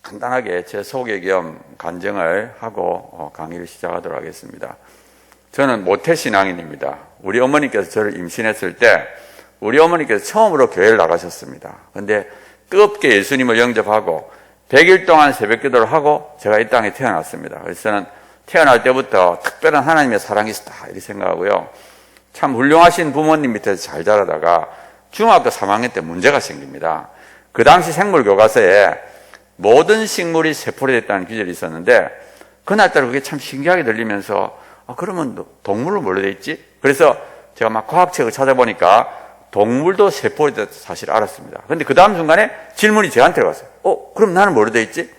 간단하게 제 소개 겸 간증을 하고 강의를 시작하도록 하겠습니다. 저는 모태신앙인입니다. 우리 어머니께서 저를 임신했을 때 우리 어머니께서 처음으로 교회를 나가셨습니다. 근데 뜨겁게 예수님을 영접하고 100일 동안 새벽기도를 하고 제가 이 땅에 태어났습니다. 그래서 저는 태어날 때부터 특별한 하나님의 사랑이 있었다 이렇게 생각하고요. 참 훌륭하신 부모님 밑에서 잘 자라다가 중학교 3학년 때 문제가 생깁니다. 그 당시 생물교과서에 모든 식물이 세포화됐다는 규절이 있었는데 그날따라 그게 참 신기하게 들리면서 그러면 동물은 뭘로 돼 있지? 그래서 제가 막 과학책을 찾아보니까 동물도 세포화됐다는 사실을 알았습니다. 그런데 그 다음 순간에 질문이 저한테 왔어요. 그럼 나는 뭘로 돼 있지?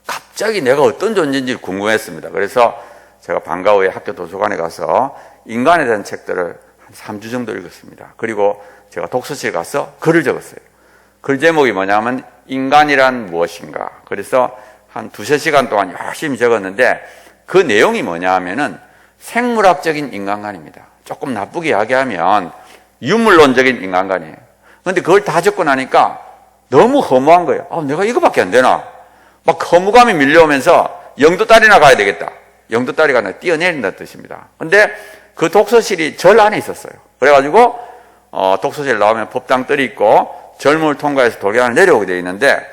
갑자기 내가 어떤 존재인지 궁금했습니다. 그래서 제가 방과 후에 학교 도서관에 가서 인간에 대한 책들을 한 3주 정도 읽었습니다. 그리고 제가 독서실 가서 글을 적었어요. 글 제목이 뭐냐면 인간이란 무엇인가. 그래서 한 2-3시간 동안 열심히 적었는데 그 내용이 뭐냐 하면은 생물학적인 인간관입니다. 조금 나쁘게 이야기하면 유물론적인 인간관이에요. 그런데 그걸 다 적고 나니까 너무 허무한 거예요. 내가 이거밖에 안 되나? 막 허무감이 밀려오면서 영도다리나 가야 되겠다. 영도다리가 뛰어내린다는 뜻입니다. 근데 그 독서실이 절 안에 있었어요. 그래가지고 독서실 나오면 법당들이 있고 절문을 통과해서 돌계단을 내려오게 되어 있는데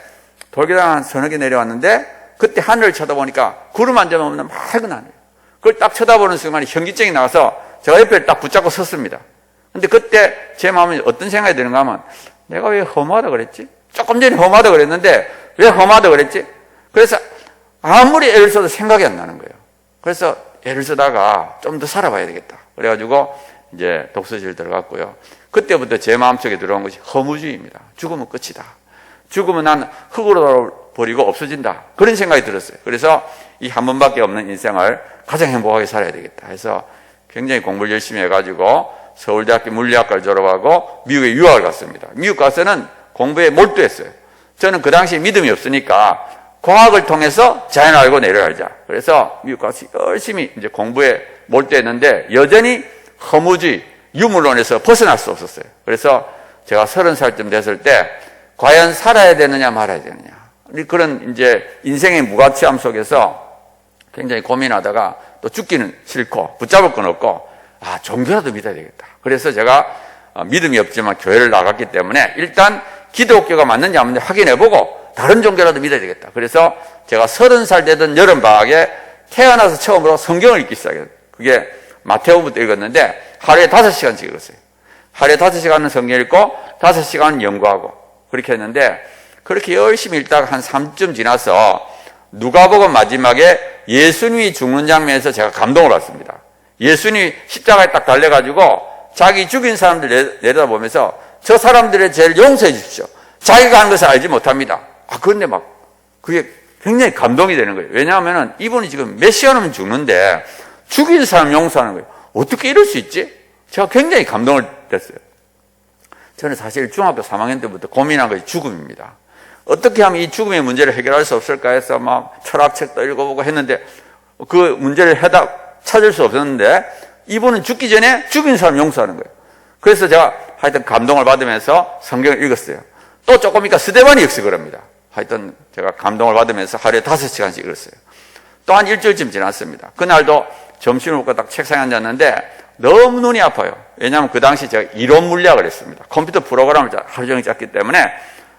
돌계단 한 서너 개 내려왔는데 그때 하늘을 쳐다보니까 구름 한 점 없는 맑은 하늘. 그걸 딱 쳐다보는 순간에 현기증이 나와서 제가 옆에 딱 붙잡고 섰습니다. 근데 그때 제 마음에 어떤 생각이 드는가 하면 내가 왜 허무하다 그랬지? 조금 전에 허무하다 그랬는데 왜 허무하다 그랬지? 그래서 아무리 애를 써도 생각이 안 나는 거예요. 그래서 애를 쓰다가 좀 더 살아봐야 되겠다. 그래가지고 이제 독서실 들어갔고요. 그때부터 제 마음속에 들어온 것이 허무주의입니다. 죽으면 끝이다. 죽으면 난 흙으로 버리고 없어진다. 그런 생각이 들었어요. 그래서 이 한 번밖에 없는 인생을 가장 행복하게 살아야 되겠다 해서 굉장히 공부를 열심히 해가지고 서울대학교 물리학과를 졸업하고 미국에 유학을 갔습니다. 미국 가서는 공부에 몰두했어요. 저는 그 당시에 믿음이 없으니까 과학을 통해서 자연을 알고 내를 알자. 그래서 미국 가서 열심히 이제 공부에 몰두했는데 여전히 허무주의, 유물론에서 벗어날 수 없었어요. 그래서 제가 30살쯤 됐을 때 과연 살아야 되느냐 말아야 되느냐. 그런 이제 인생의 무가치함 속에서 굉장히 고민하다가 또 죽기는 싫고 붙잡을 건 없고 종교라도 믿어야 되겠다. 그래서 제가 믿음이 없지만 교회를 나갔기 때문에 일단 기독교가 맞는지 안 맞는지 확인해보고 다른 종교라도 믿어야 되겠다. 그래서 제가 30살 되던 여름방학에 태어나서 처음으로 성경을 읽기 시작했어요. 그게 마태복음부터 읽었는데 하루에 5시간씩 읽었어요. 하루에 5시간은 성경 읽고 5시간은 연구하고 그렇게 했는데 그렇게 열심히 읽다가 한 3쯤 지나서 누가복음 마지막에 예수님이 죽는 장면에서 제가 감동을 받습니다. 예수님이 십자가에 딱 달려가지고 자기 죽인 사람들 내려다보면서 저 사람들의 죄를 용서해 주십시오. 자기가 하는 것을 알지 못합니다. 그런데 막 그게 굉장히 감동이 되는 거예요. 왜냐하면 이분이 지금 몇 시간이면 죽는데 죽인 사람 용서하는 거예요. 어떻게 이럴 수 있지? 제가 굉장히 감동을 됐어요. 저는 사실 중학교 3학년 때부터 고민한 것이 죽음입니다. 어떻게 하면 이 죽음의 문제를 해결할 수 없을까 해서 막 철학책도 읽어보고 했는데 그 문제를 찾을 수 없었는데 이분은 죽기 전에 죽인 사람 용서하는 거예요. 그래서 제가 하여튼 감동을 받으면서 성경을 읽었어요. 또 조금 있다 스데반이 역식을 합니다. 하여튼 제가 감동을 받으면서 하루에 5시간씩 읽었어요. 또 한 일주일쯤 지났습니다. 그날도 점심을 먹고 딱 책상에 앉았는데 너무 눈이 아파요. 왜냐하면 그 당시 제가 이론 물리학을 했습니다. 컴퓨터 프로그램을 하루 종일 짰기 때문에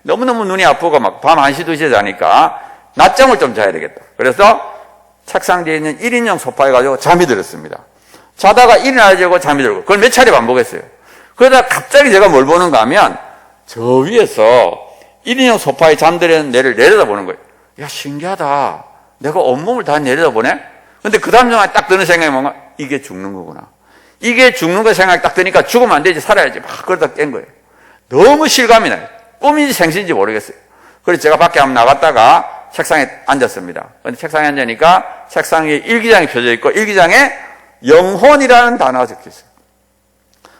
너무너무 눈이 아프고 막 밤 1시, 2시에 자니까 낮잠을 좀 자야 되겠다. 그래서 책상 뒤에 있는 1인용 소파에 가지고 잠이 들었습니다. 자다가 일어나려고 잠이 들고 그걸 몇 차례 반복했어요. 그러다 갑자기 제가 뭘 보는가 하면 저 위에서 1인용 소파에 잠들은 내를 내려다보는 거예요. 야, 신기하다. 내가 온몸을 다 내려다보네? 근데 그 다음 순간에 딱 드는 생각이 뭔가 이게 죽는 거구나. 이게 죽는 거 생각이 딱 드니까 죽으면 안 되지, 살아야지. 막 그러다 깬 거예요. 너무 실감이 나요. 꿈인지 생신인지 모르겠어요. 그래서 제가 밖에 한번 나갔다가 책상에 앉았습니다. 근데 책상에 앉으니까 책상 위에 일기장이 펴져 있고 일기장에 영혼이라는 단어가 적혀 있어요.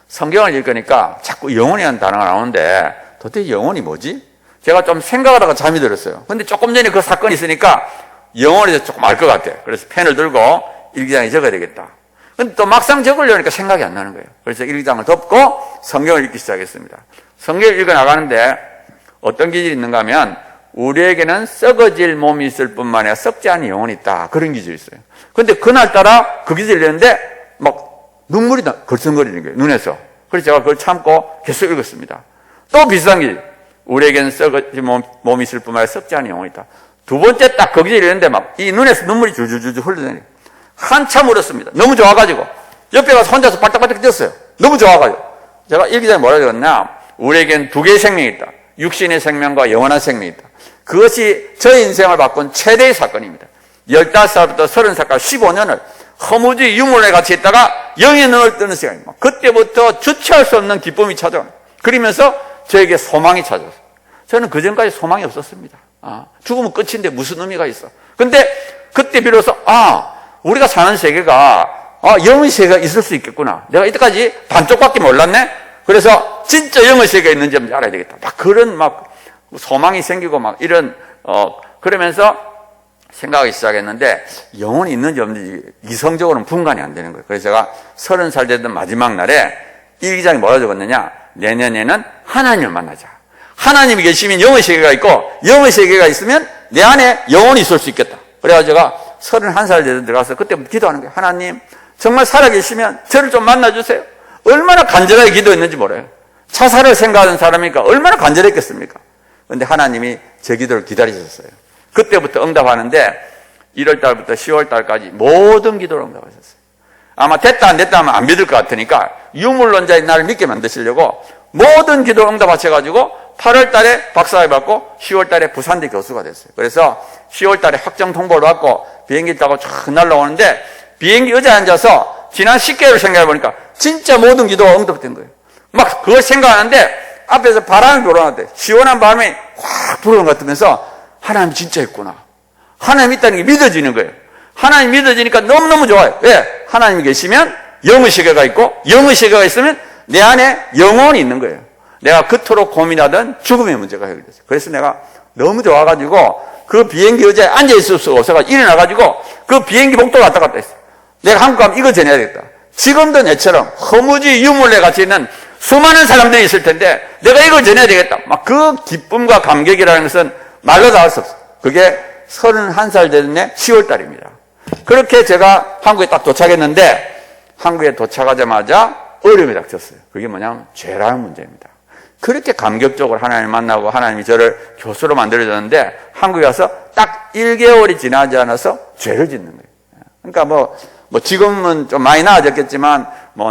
성경을 읽으니까 자꾸 영혼이라는 단어가 나오는데 도대체 영혼이 뭐지? 제가 좀 생각하다가 잠이 들었어요. 근데 조금 전에 그 사건이 있으니까 영혼에 대해서 조금 알 것 같아요. 그래서 펜을 들고 일기장에 적어야 되겠다. 근데 또 막상 적으려니까 생각이 안 나는 거예요. 그래서 일기장을 덮고 성경을 읽기 시작했습니다. 성경을 읽어 나가는데 어떤 기질이 있는가 하면 우리에게는 썩어질 몸이 있을 뿐만 아니라 썩지 않은 영혼이 있다. 그런 기질이 있어요. 근데 그날따라 그 기질을 내는데 막 눈물이 걸성거리는 거예요. 눈에서. 그래서 제가 그걸 참고 계속 읽었습니다. 또 비슷한 기질. 우리에게는 썩어질 몸이 있을 뿐만 아니라 썩지 않은 영혼이 있다. 두 번째 딱 그 기질을 내는데 막 이 눈에서 눈물이 줄줄줄 흘러내려요. 한참 울었습니다. 너무 좋아가지고. 옆에 가서 혼자서 발딱발딱 뛰었어요. 너무 좋아가지고. 제가 읽기 전에 뭐라 그랬냐. 우리에겐 두 개의 생명이 있다. 육신의 생명과 영원한 생명이 있다. 그것이 저의 인생을 바꾼 최대의 사건입니다. 15살부터 30살까지 15년을 허무주의 유물에 같이 있다가 영의 눈을 뜨는 시간입니다. 그때부터 주체할 수 없는 기쁨이 찾아옵니다. 그러면서 저에게 소망이 찾아왔어요. 저는 그전까지 소망이 없었습니다. 죽으면 끝인데 무슨 의미가 있어. 근데 그때 비로소 우리가 사는 세계가 영의 세계가 있을 수 있겠구나. 내가 이때까지 반쪽밖에 몰랐네. 그래서 진짜 영의 세계가 있는지 알아야 되겠다. 막 그런 소망이 생기고 이런 그러면서 생각하기 시작했는데 영혼이 있는지 없는지 이성적으로는 분간이 안 되는 거예요. 그래서 제가 30살 되던 마지막 날에 일기장에 뭐라 적었느냐. 내년에는 하나님을 만나자. 하나님이 계시면 영의 세계가 있고 영의 세계가 있으면 내 안에 영혼이 있을 수 있겠다. 그래가지고 제가 31살 되던 들어가서 그때부터 기도하는 거예요. 하나님 정말 살아계시면 저를 좀 만나주세요. 얼마나 간절하게 기도했는지 몰라요. 자살을 생각하는 사람이니까 얼마나 간절했겠습니까? 그런데 하나님이 제 기도를 기다리셨어요. 그때부터 응답하는데 1월달부터 10월달까지 모든 기도를 응답하셨어요. 아마 됐다 안 됐다 하면 안 믿을 것 같으니까 유물론자인 나를 믿게 만드시려고 모든 기도 응답하셔가지고 8월달에 박사학위 받고 10월달에 부산대 교수가 됐어요. 그래서 10월달에 확정 통보를 받고 비행기 타고 쫙 날라오는데 비행기 의자에 앉아서 지난 10개월 생각해보니까 진짜 모든 기도가 응답된 거예요. 막 그걸 생각하는데 앞에서 바람이 불어오는데 시원한 바람이 확 불어오는 것 같으면서 하나님 진짜 있구나. 하나님 있다는 게 믿어지는 거예요. 하나님 믿어지니까 너무너무 좋아요. 왜? 하나님이 계시면 영의 세계가 있고 영의 세계가 있으면 내 안에 영혼이 있는 거예요. 내가 그토록 고민하던 죽음의 문제가 해결됐어요. 그래서 내가 너무 좋아가지고 그 비행기 의자에 앉아있을 수가 없어가지고 일어나가지고 그 비행기 복도 왔다 갔다 했어요. 내가 한국 가면 이거 전해야 되겠다. 지금도 내처럼 허무지 유물에 같이 있는 수많은 사람들이 있을 텐데 내가 이걸 전해야 되겠다. 막 그 기쁨과 감격이라는 것은 말로 다 할 수 없어요. 그게 31살 되는 해 10월 달입니다. 그렇게 제가 한국에 딱 도착했는데 한국에 도착하자마자 어려움이 닥쳤어요. 그게 뭐냐면 죄라는 문제입니다. 그렇게 감격적으로 하나님을 만나고 하나님이 저를 교수로 만들어줬는데 한국에 와서 딱 1개월이 지나지 않아서 죄를 짓는 거예요. 그러니까 뭐 지금은 좀 많이 나아졌겠지만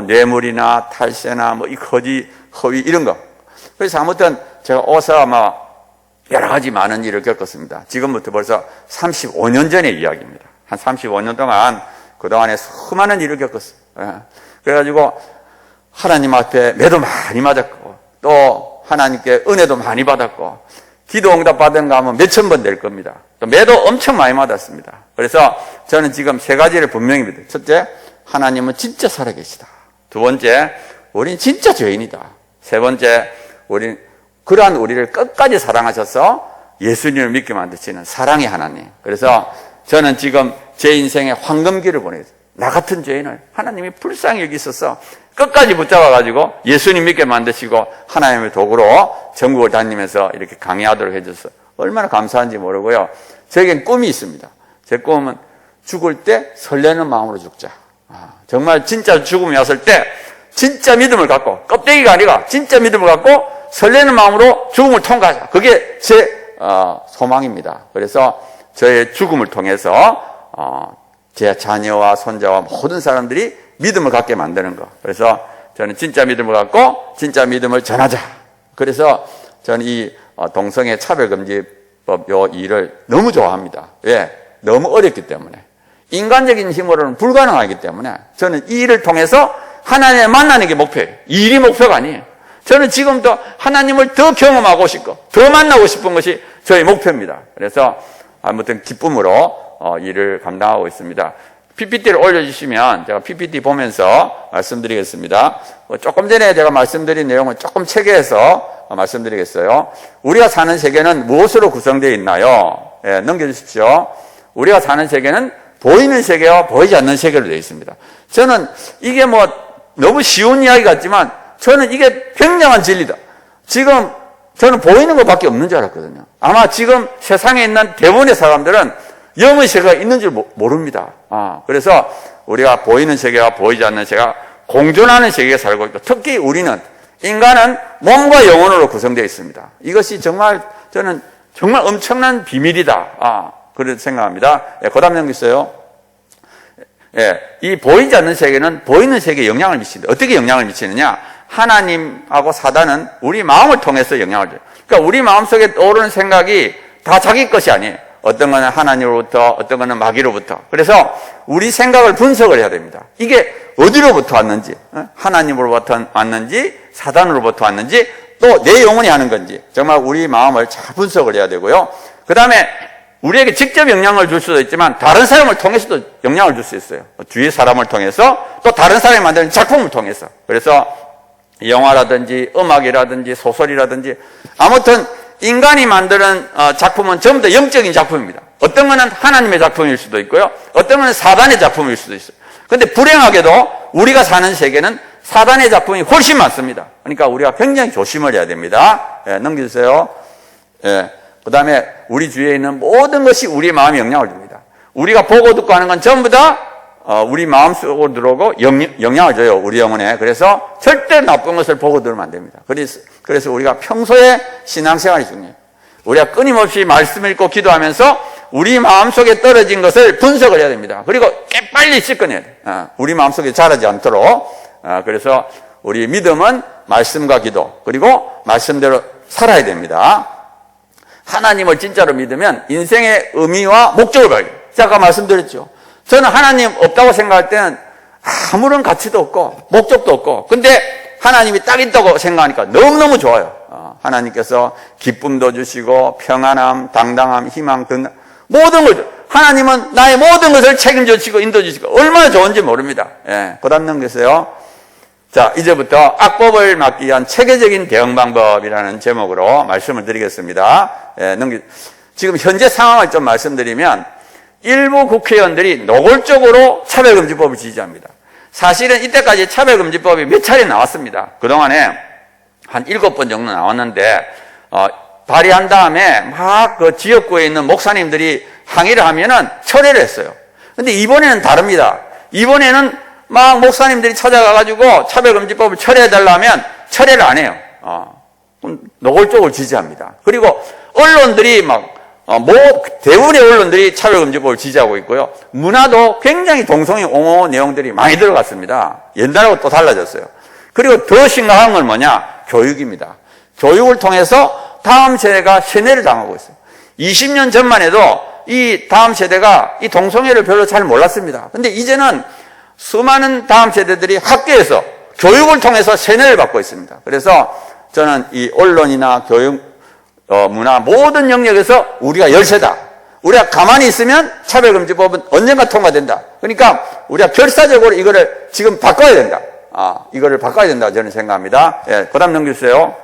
뇌물이나 탈세나 이 거지, 허위 이런 거. 그래서 아무튼 제가 오서 여러 가지 많은 일을 겪었습니다. 지금부터 벌써 35년 전의 이야기입니다. 한 35년 동안 그동안에 수많은 일을 겪었어요. 그래가지고 하나님 앞에 매도 많이 맞았고 또 하나님께 은혜도 많이 받았고 기도 응답 받은 거 하면 몇천 번 될 겁니다. 또 매도 엄청 많이 맞았습니다. 그래서 저는 지금 세 가지를 분명히 믿어요. 첫째, 하나님은 진짜 살아계시다. 두 번째, 우린 진짜 죄인이다. 세 번째, 그러한 우리를 끝까지 사랑하셔서 예수님을 믿게 만드시는 사랑의 하나님. 그래서 저는 지금 제 인생의 황금기를 보내요. 나 같은 죄인을 하나님이 불쌍히 여기셔서 끝까지 붙잡아가지고 예수님 믿게 만드시고 하나님의 도구로 전국을 다니면서 이렇게 강의하도록 해줘서 얼마나 감사한지 모르고요. 저에겐 꿈이 있습니다. 제 꿈은 죽을 때 설레는 마음으로 죽자. 정말 진짜 죽음이 왔을 때 진짜 믿음을 갖고 껍데기가 아니라 진짜 믿음을 갖고 설레는 마음으로 죽음을 통과하자. 그게 제 소망입니다. 그래서 저의 죽음을 통해서 제 자녀와 손자와 모든 사람들이 믿음을 갖게 만드는 거. 그래서 저는 진짜 믿음을 갖고 진짜 믿음을 전하자. 그래서 저는 이 동성애 차별금지법 요 일을 너무 좋아합니다. 왜? 너무 어렵기 때문에. 인간적인 힘으로는 불가능하기 때문에 저는 이 일을 통해서 하나님을 만나는 게 목표예요. 이 일이 목표가 아니에요. 저는 지금도 하나님을 더 경험하고 싶고 더 만나고 싶은 것이 저의 목표입니다. 그래서 아무튼 기쁨으로 일을 감당하고 있습니다. PPT를 올려주시면 제가 PPT 보면서 말씀드리겠습니다. 조금 전에 제가 말씀드린 내용을 조금 체계해서 말씀드리겠어요. 우리가 사는 세계는 무엇으로 구성되어 있나요? 넘겨주십시오. 우리가 사는 세계는 보이는 세계와 보이지 않는 세계로 되어 있습니다. 저는 이게 너무 쉬운 이야기 같지만 저는 이게 굉장한 진리다. 지금 저는 보이는 것밖에 없는 줄 알았거든요. 아마 지금 세상에 있는 대부분의 사람들은 영의 세계가 있는 줄 모릅니다. 그래서 우리가 보이는 세계와 보이지 않는 세계가 공존하는 세계에 살고 있고, 특히 우리는, 인간은 몸과 영혼으로 구성되어 있습니다. 이것이 정말 저는 정말 엄청난 비밀이다. 그렇게 생각합니다. 그 다음 넘기세요. 이 보이지 않는 세계는 보이는 세계에 영향을 미친다. 어떻게 영향을 미치느냐? 하나님하고 사단은 우리 마음을 통해서 영향을 줘요. 그러니까 우리 마음속에 떠오르는 생각이 다 자기 것이 아니에요. 어떤 거는 하나님으로부터, 어떤 거는 마귀로부터. 그래서 우리 생각을 분석을 해야 됩니다. 이게 어디로부터 왔는지, 하나님으로부터 왔는지, 사단으로부터 왔는지, 또 내 영혼이 하는 건지, 정말 우리 마음을 잘 분석을 해야 되고요. 그 다음에 우리에게 직접 영향을 줄 수도 있지만 다른 사람을 통해서도 영향을 줄 수 있어요. 주위 사람을 통해서, 또 다른 사람이 만드는 작품을 통해서. 그래서 영화라든지 음악이라든지 소설이라든지, 아무튼 인간이 만드는 작품은 전부 다 영적인 작품입니다. 어떤 거는 하나님의 작품일 수도 있고요, 어떤 거는 사단의 작품일 수도 있어요. 그런데 불행하게도 우리가 사는 세계는 사단의 작품이 훨씬 많습니다. 그러니까 우리가 굉장히 조심을 해야 됩니다. 넘겨주세요. 그 다음에 우리 주위에 있는 모든 것이 우리 마음에 영향을 줍니다. 우리가 보고 듣고 하는 건 전부 다 우리 마음속으로 들어오고 영향을 줘요, 우리 영혼에. 그래서 절대 나쁜 것을 보고 들으면 안 됩니다. 그래서 우리가 평소에 신앙생활이 중요해요. 우리가 끊임없이 말씀 읽고 기도하면서 우리 마음속에 떨어진 것을 분석을 해야 됩니다. 그리고 빨리 씻어내야 돼요. 우리 마음속에 자라지 않도록. 그래서 우리 믿음은 말씀과 기도, 그리고 말씀대로 살아야 됩니다. 하나님을 진짜로 믿으면 인생의 의미와 목적을 발견해요. 제가 아까 말씀드렸죠. 저는 하나님 없다고 생각할 때는 아무런 가치도 없고 목적도 없고, 근데 하나님이 딱 있다고 생각하니까 너무너무 좋아요. 하나님께서 기쁨도 주시고 평안함, 당당함, 희망 등 모든 걸, 하나님은 나의 모든 것을 책임져 주시고 인도해 주시고 얼마나 좋은지 모릅니다. 그 다음 넘기세요. 자, 이제부터 악법을 막기 위한 체계적인 대응 방법이라는 제목으로 말씀을 드리겠습니다. 지금 현재 상황을 좀 말씀드리면, 일부 국회의원들이 노골적으로 차별금지법을 지지합니다. 사실은 이때까지 차별금지법이 몇 차례 나왔습니다. 그동안에 한 7번 정도 나왔는데, 발의한 다음에 막 그 지역구에 있는 목사님들이 항의를 하면은 철회를 했어요. 근데 이번에는 다릅니다. 이번에는 막 목사님들이 찾아가가지고 차별금지법을 철회해달라면 철회를 안 해요. 노골적으로 지지합니다. 그리고 언론들이 대부분의 언론들이 차별금지법을 지지하고 있고요. 문화도 굉장히 동성애 옹호 내용들이 많이 들어갔습니다. 옛날하고 또 달라졌어요. 그리고 더 심각한 건 뭐냐? 교육입니다. 교육을 통해서 다음 세대가 세뇌를 당하고 있어요. 20년 전만 해도 이 다음 세대가 이 동성애를 별로 잘 몰랐습니다. 근데 이제는 수많은 다음 세대들이 학교에서 교육을 통해서 세뇌를 받고 있습니다. 그래서 저는 이 언론이나 교육, 문화 모든 영역에서 우리가 열세다. 우리가 가만히 있으면 차별금지법은 언젠가 통과된다. 그러니까 우리가 결사적으로 이거를 지금 바꿔야 된다. 이거를 바꿔야 된다 저는 생각합니다. 그 다음 넘겨주세요.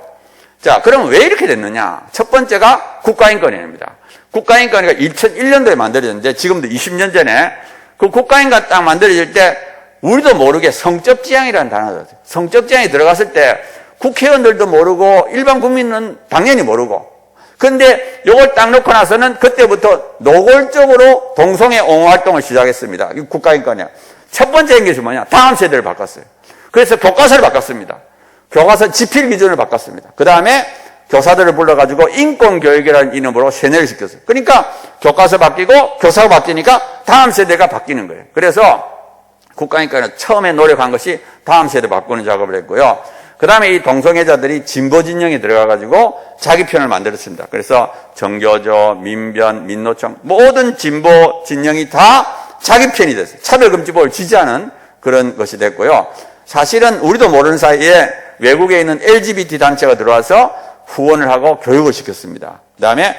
자, 그럼 왜 이렇게 됐느냐? 첫 번째가 국가인권위원회입니다. 국가인권위가 2001년도에 만들어졌는데, 지금도 20년 전에 그 국가인권 딱 만들어질 때 우리도 모르게 성적지향이라는 단어가 들었어요. 성적지향이 들어갔을 때 국회의원들도 모르고 일반 국민은 당연히 모르고, 근데 이걸 딱 놓고 나서는 그때부터 노골적으로 동성애 옹호 활동을 시작했습니다. 이 국가인권위가. 첫 번째 것이 뭐냐? 다음 세대를 바꿨어요. 그래서 교과서를 바꿨습니다. 교과서 지필 기준을 바꿨습니다. 그 다음에 교사들을 불러가지고 인권교육이라는 이름으로 세뇌를 시켰어요. 그러니까 교과서 바뀌고 교사가 바뀌니까 다음 세대가 바뀌는 거예요. 그래서 국가인권위는 처음에 노력한 것이 다음 세대 바꾸는 작업을 했고요. 그 다음에 이 동성애자들이 진보 진영에 들어가가지고 자기 편을 만들었습니다. 그래서 정교조, 민변, 민노총 모든 진보 진영이 다 자기 편이 됐어요. 차별금지법을 지지하는 그런 것이 됐고요. 사실은 우리도 모르는 사이에 외국에 있는 LGBT 단체가 들어와서 후원을 하고 교육을 시켰습니다. 그 다음에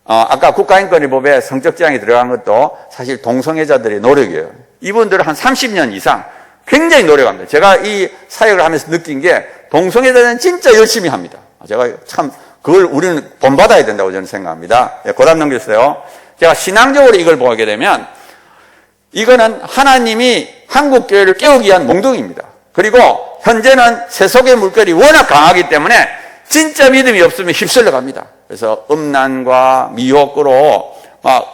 아까 국가인권위법에 성적지향이 들어간 것도 사실 동성애자들의 노력이에요. 이분들은 한 30년 이상 굉장히 노력합니다. 제가 이 사역을 하면서 느낀 게 동성애자는 진짜 열심히 합니다. 제가 참 그걸 우리는 본받아야 된다고 저는 생각합니다. 그 다음 넘겨주세요. 제가 신앙적으로 이걸 보게 되면 이거는 하나님이 한국교회를 깨우기 위한 몽둥이입니다. 그리고 현재는 세속의 물결이 워낙 강하기 때문에 진짜 믿음이 없으면 휩쓸려 갑니다. 그래서 음란과 미혹으로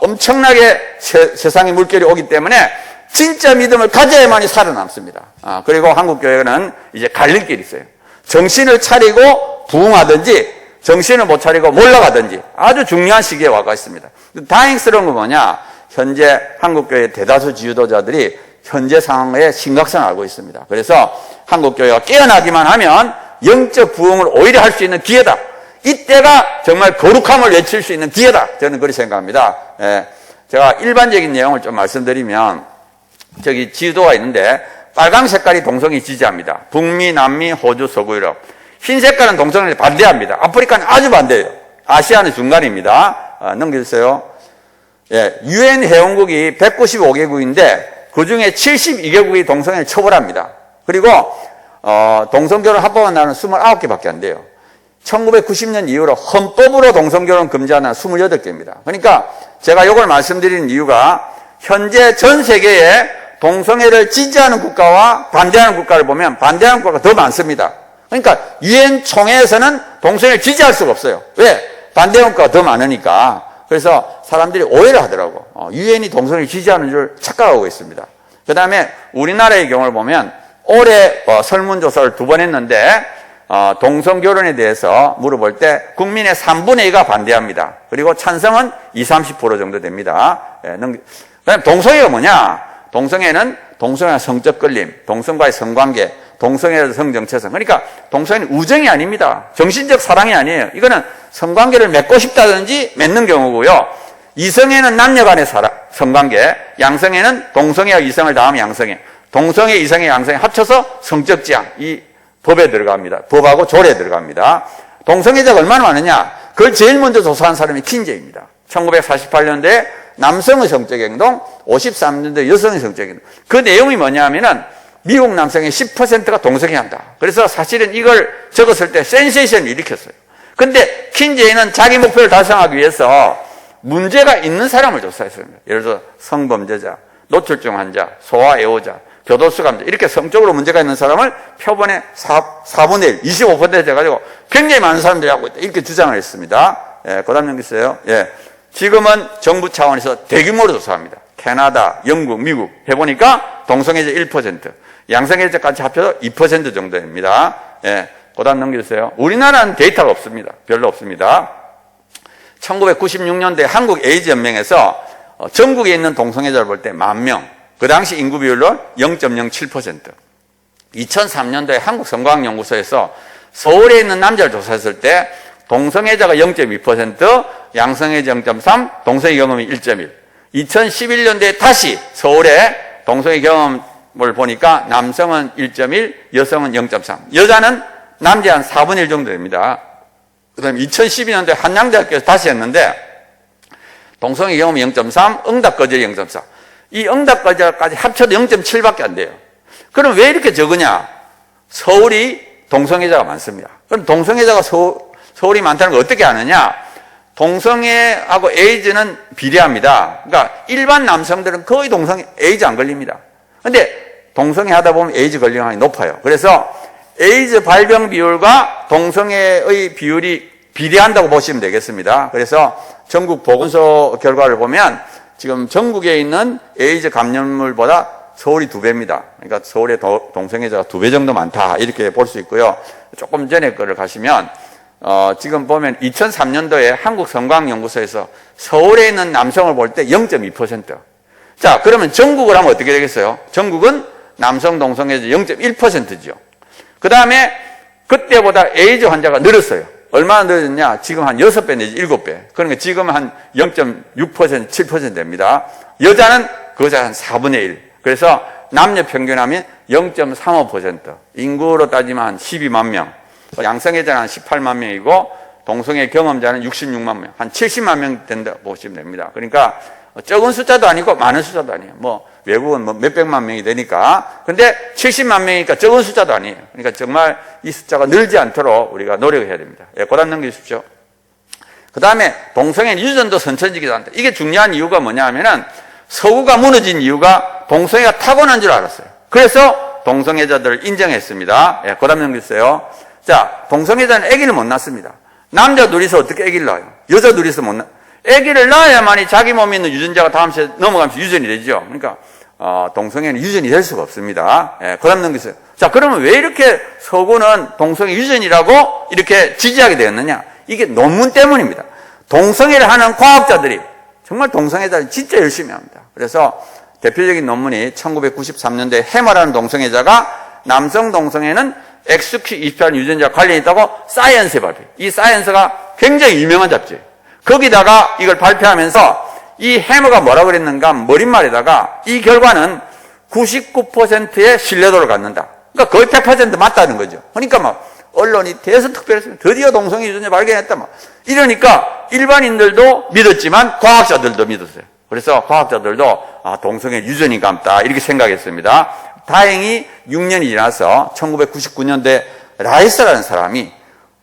엄청나게 세상의 물결이 오기 때문에 진짜 믿음을 가져야만이 살아남습니다. 그리고 한국교회는 이제 갈림길이 있어요. 정신을 차리고 부흥하든지 정신을 못 차리고 몰락하든지 아주 중요한 시기에 와가 있습니다. 다행스러운 건 뭐냐? 현재 한국교회 대다수 지도자들이 현재 상황의 심각성을 알고 있습니다. 그래서 한국교회가 깨어나기만 하면 영적 부흥을 오히려 할 수 있는 기회다. 이때가 정말 거룩함을 외칠 수 있는 기회다. 저는 그렇게 생각합니다. 제가 일반적인 내용을 좀 말씀드리면 저기 지도가 있는데 빨강 색깔이 동성애 지지합니다. 북미, 남미, 호주, 서구 유럽. 흰 색깔은 동성애에 반대합니다. 아프리카는 아주 반대예요. 아시아는 중간입니다. 넘겨주세요. 유엔 회원국이 195개국인데 그중에 72개국이 동성애를 처벌합니다. 그리고 동성결혼 합법한 나라는 29개밖에 안 돼요. 1990년 이후로 헌법으로 동성결혼 금지한 나라는 28개입니다. 그러니까 제가 이걸 말씀드리는 이유가 현재 전 세계에 동성애를 지지하는 국가와 반대하는 국가를 보면 반대하는 국가가 더 많습니다. 그러니까 유엔 총회에서는 동성애를 지지할 수가 없어요. 왜? 반대하는 국가가 더 많으니까. 그래서 사람들이 오해를 하더라고. 유엔이 동성애를 지지하는 줄 착각하고 있습니다. 그 다음에 우리나라의 경우를 보면 올해 설문조사를 2번 했는데 동성결혼에 대해서 물어볼 때 국민의 3분의 2가 반대합니다. 그리고 찬성은 20-30% 정도 됩니다. 그다음에 동성애가 뭐냐? 동성애는 동성애와 성적 끌림, 동성과의 성관계, 동성애의 성정체성. 그러니까 동성애는 우정이 아닙니다. 정신적 사랑이 아니에요. 이거는 성관계를 맺고 싶다든지 맺는 경우고요. 이성애는 남녀 간의 성관계, 양성애는 동성애와 이성을 다하면 양성애, 동성애, 이성애, 양성애 합쳐서 성적 지향. 이 법에 들어갑니다. 법하고 조례에 들어갑니다. 동성애자가 얼마나 많으냐? 그걸 제일 먼저 조사한 사람이 킨제입니다. 1948년도에 남성의 성적 행동, 53년도에 여성의 성적 행동. 그 내용이 뭐냐면은 미국 남성의 10%가 동성애한다. 그래서 사실은 이걸 적었을 때 센세이션을 일으켰어요. 근데 킨제이는 자기 목표를 달성하기 위해서 문제가 있는 사람을 조사했습니다. 예를 들어 성범죄자, 노출증 환자, 소아 애호자, 교도소 감자 이렇게 성적으로 문제가 있는 사람을 표본의 4분의 1, 25% 돼가지고 굉장히 많은 사람들이 하고 있다. 이렇게 주장을 했습니다. 그 다음 넘기세요. 지금은 정부 차원에서 대규모로 조사합니다. 캐나다, 영국, 미국 해보니까 동성애자 1%, 양성애자까지 합쳐서 2% 정도 됩니다. 그 다음 넘겨주세요. 우리나라는 데이터가 없습니다. 별로 없습니다. 1996년도에 한국에이즈연맹에서 전국에 있는 동성애자를 볼 때 10,000명, 그 당시 인구 비율로 0.07%. 2003년도에 한국성과학연구소에서 서울에 있는 남자를 조사했을 때 동성애자가 0.2%, 양성애자 0.3, 동성애 경험이 1.1. 2011년도에 다시 서울에 동성애 경험을 보니까 남성은 1.1, 여성은 0.3. 여자는 남자 한 4분의 1 정도 됩니다. 그 다음에 2012년도에 한양대학교에서 다시 했는데 동성애 경험이 0.3, 응답 거절이 0.4. 이 응답 거절까지 합쳐도 0.7밖에 안 돼요. 그럼 왜 이렇게 적으냐? 서울이 동성애자가 많습니다. 그럼 동성애자가 서울이 많다는 걸 어떻게 아느냐? 동성애하고 에이즈는 비례합니다. 그러니까 일반 남성들은 거의 에이즈 안 걸립니다. 근데 동성애 하다 보면 에이즈 걸리는 확률이 높아요. 그래서 에이즈 발병 비율과 동성애의 비율이 비례한다고 보시면 되겠습니다. 그래서 전국 보건소 결과를 보면 지금 전국에 있는 에이즈 감염물보다 서울이 2배입니다. 그러니까 서울의 동성애자가 2배 정도 많다. 이렇게 볼 수 있고요. 조금 전에 거를 가시면 지금 보면 2003년도에 한국성과학연구소에서 서울에 있는 남성을 볼 때 0.2%. 자, 그러면 전국을 하면 어떻게 되겠어요? 전국은 남성 동성애자 0.1%죠. 그 다음에 그때보다 에이즈 환자가 늘었어요. 얼마나 늘었냐? 지금 한 6배 내지 7배. 그러니까 지금 한 0.6%, 7% 됩니다. 여자는 그거자 한 4분의 1. 그래서 남녀 평균하면 0.35%. 인구로 따지면 한 12만 명. 양성애자는 한 18만 명이고 동성애 경험자는 66만 명. 한 70만 명 된다고 보시면 됩니다. 그러니까 적은 숫자도 아니고 많은 숫자도 아니에요. 외국은 몇백만 명이 되니까. 근데 70만 명이니까 적은 숫자도 아니에요. 그러니까 정말 이 숫자가 늘지 않도록 우리가 노력해야 됩니다. 고단 넘겨주십시오. 그 다음에 동성애는 유전도 선천적이지 않다. 이게 중요한 이유가 뭐냐 하면은 서구가 무너진 이유가 동성애가 타고난 줄 알았어요. 그래서 동성애자들을 인정했습니다. 고단 넘겨주세요. 자, 동성애자는 아기를 못 낳습니다. 남자 둘이서 어떻게 아기를 낳아요? 여자 둘이서 못 낳, 아기를 낳아야만이 자기 몸에 있는 유전자가 다음 시대에 넘어가면서 유전이 되죠. 그러니까, 동성애는 유전이 될 수가 없습니다. 예, 그 다음 넘기세요. 자, 그러면 왜 이렇게 서구는 동성애 유전이라고 이렇게 지지하게 되었느냐? 이게 논문 때문입니다. 동성애를 하는 과학자들이 정말 동성애자를 진짜 열심히 합니다. 그래서 대표적인 논문이 1993년도에 해머라는 동성애자가 남성 동성애는 XQ28 유전자 관련이 있다고 사이언스에 발표해요. 이 사이언스가 굉장히 유명한 잡지예요. 거기다가 이걸 발표하면서 이 해머가 뭐라고 그랬는가 머릿말에다가 이 결과는 99%의 신뢰도를 갖는다. 그러니까 거의 100% 맞다는 거죠. 그러니까 막 언론이 대서특별했습니다. 드디어 동성애 유전자 발견했다. 막 이러니까 일반인들도 믿었지만 과학자들도 믿었어요. 그래서 과학자들도 동성애 유전이 감다 이렇게 생각했습니다. 다행히 6년이 지나서 1999년도에 라이스라는 사람이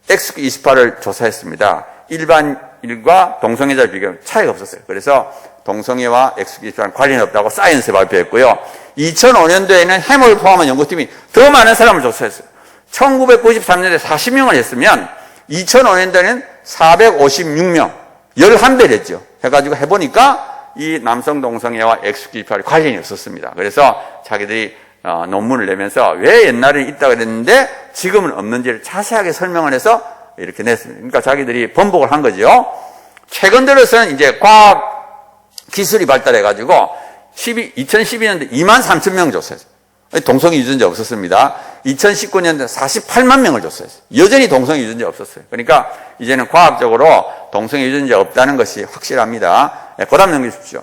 XQ28을 조사했습니다. 일반인과 동성애자를 비교하면 차이가 없었어요. 그래서 동성애와 XQ28은 관련이 없다고 사이언스에 발표했고요. 2005년도에는 해머를 포함한 연구팀이 더 많은 사람을 조사했어요. 1993년에 40명을 했으면 2005년도에는 456명, 11배를 했죠. 해가지고 해보니까 이 남성 동성애와 XQ28이 관련이 없었습니다. 그래서 자기들이 논문을 내면서 왜 옛날에 있다고 그랬는데 지금은 없는지를 자세하게 설명을 해서 이렇게 냈습니다. 그러니까 자기들이 번복을 한 거죠. 최근 들어서는 이제 과학 기술이 발달해가지고 2012년도에 23,000명 조사했어요. 동성애 유전자 없었습니다. 2019년도에 48만 명을 조사했어요. 여전히 동성애 유전자 없었어요. 그러니까 이제는 과학적으로 동성애 유전자 없다는 것이 확실합니다. 네, 그 다음 넘기십시오.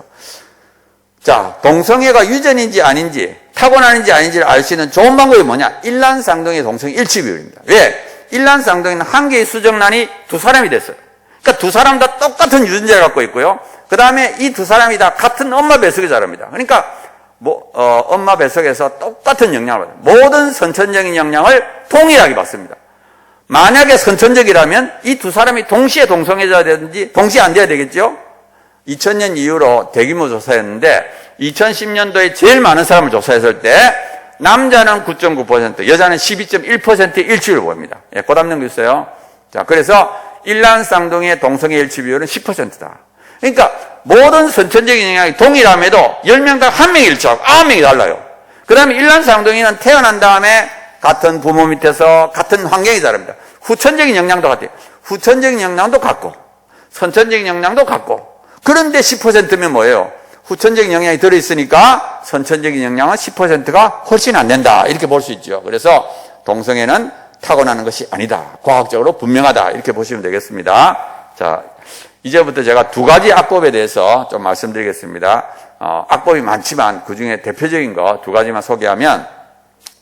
자, 동성애가 유전인지 아닌지 타고나는지 아닌지를 알 수 있는 좋은 방법이 뭐냐? 일란쌍둥이 동성애 일치 비율입니다. 왜? 일란쌍둥이는 한 개의 수정란이 두 사람이 됐어요. 그러니까 두 사람 다 똑같은 유전자를 갖고 있고요. 그 다음에 이 두 사람이 다 같은 엄마 뱃속에 자랍니다. 그러니까 엄마 뱃속에서 똑같은 영향을 받아요. 모든 선천적인 영향을 동일하게 받습니다. 만약에 선천적이라면 이 두 사람이 동시에 동성애자가 되든지 동시에 안 돼야 되겠죠? 2000년 이후로 대규모 조사였는데 2010년도에 제일 많은 사람을 조사했을 때 남자는 9.9%, 여자는 12.1%의 일치를 보입니다. 예, 그 다음 넘겨주세요. 자, 그래서 일란쌍둥이의 동성애 일치 비율은 10%다. 그러니까 모든 선천적인 영향이 동일함에도 10명당 1명이 일치하고 9명이 달라요. 그 다음에 일란쌍둥이는 태어난 다음에 같은 부모 밑에서 같은 환경에 자랍니다. 후천적인 영향도 같아요. 후천적인 영향도 같고 선천적인 영향도 같고 그런데 10%면 뭐예요? 후천적인 영향이 들어있으니까 선천적인 영향은 10%가 훨씬 안 된다. 이렇게 볼 수 있죠. 그래서 동성애는 타고나는 것이 아니다. 과학적으로 분명하다. 이렇게 보시면 되겠습니다. 자, 이제부터 제가 두 가지 악법에 대해서 좀 말씀드리겠습니다. 악법이 많지만 그 중에 대표적인 거 두 가지만 소개하면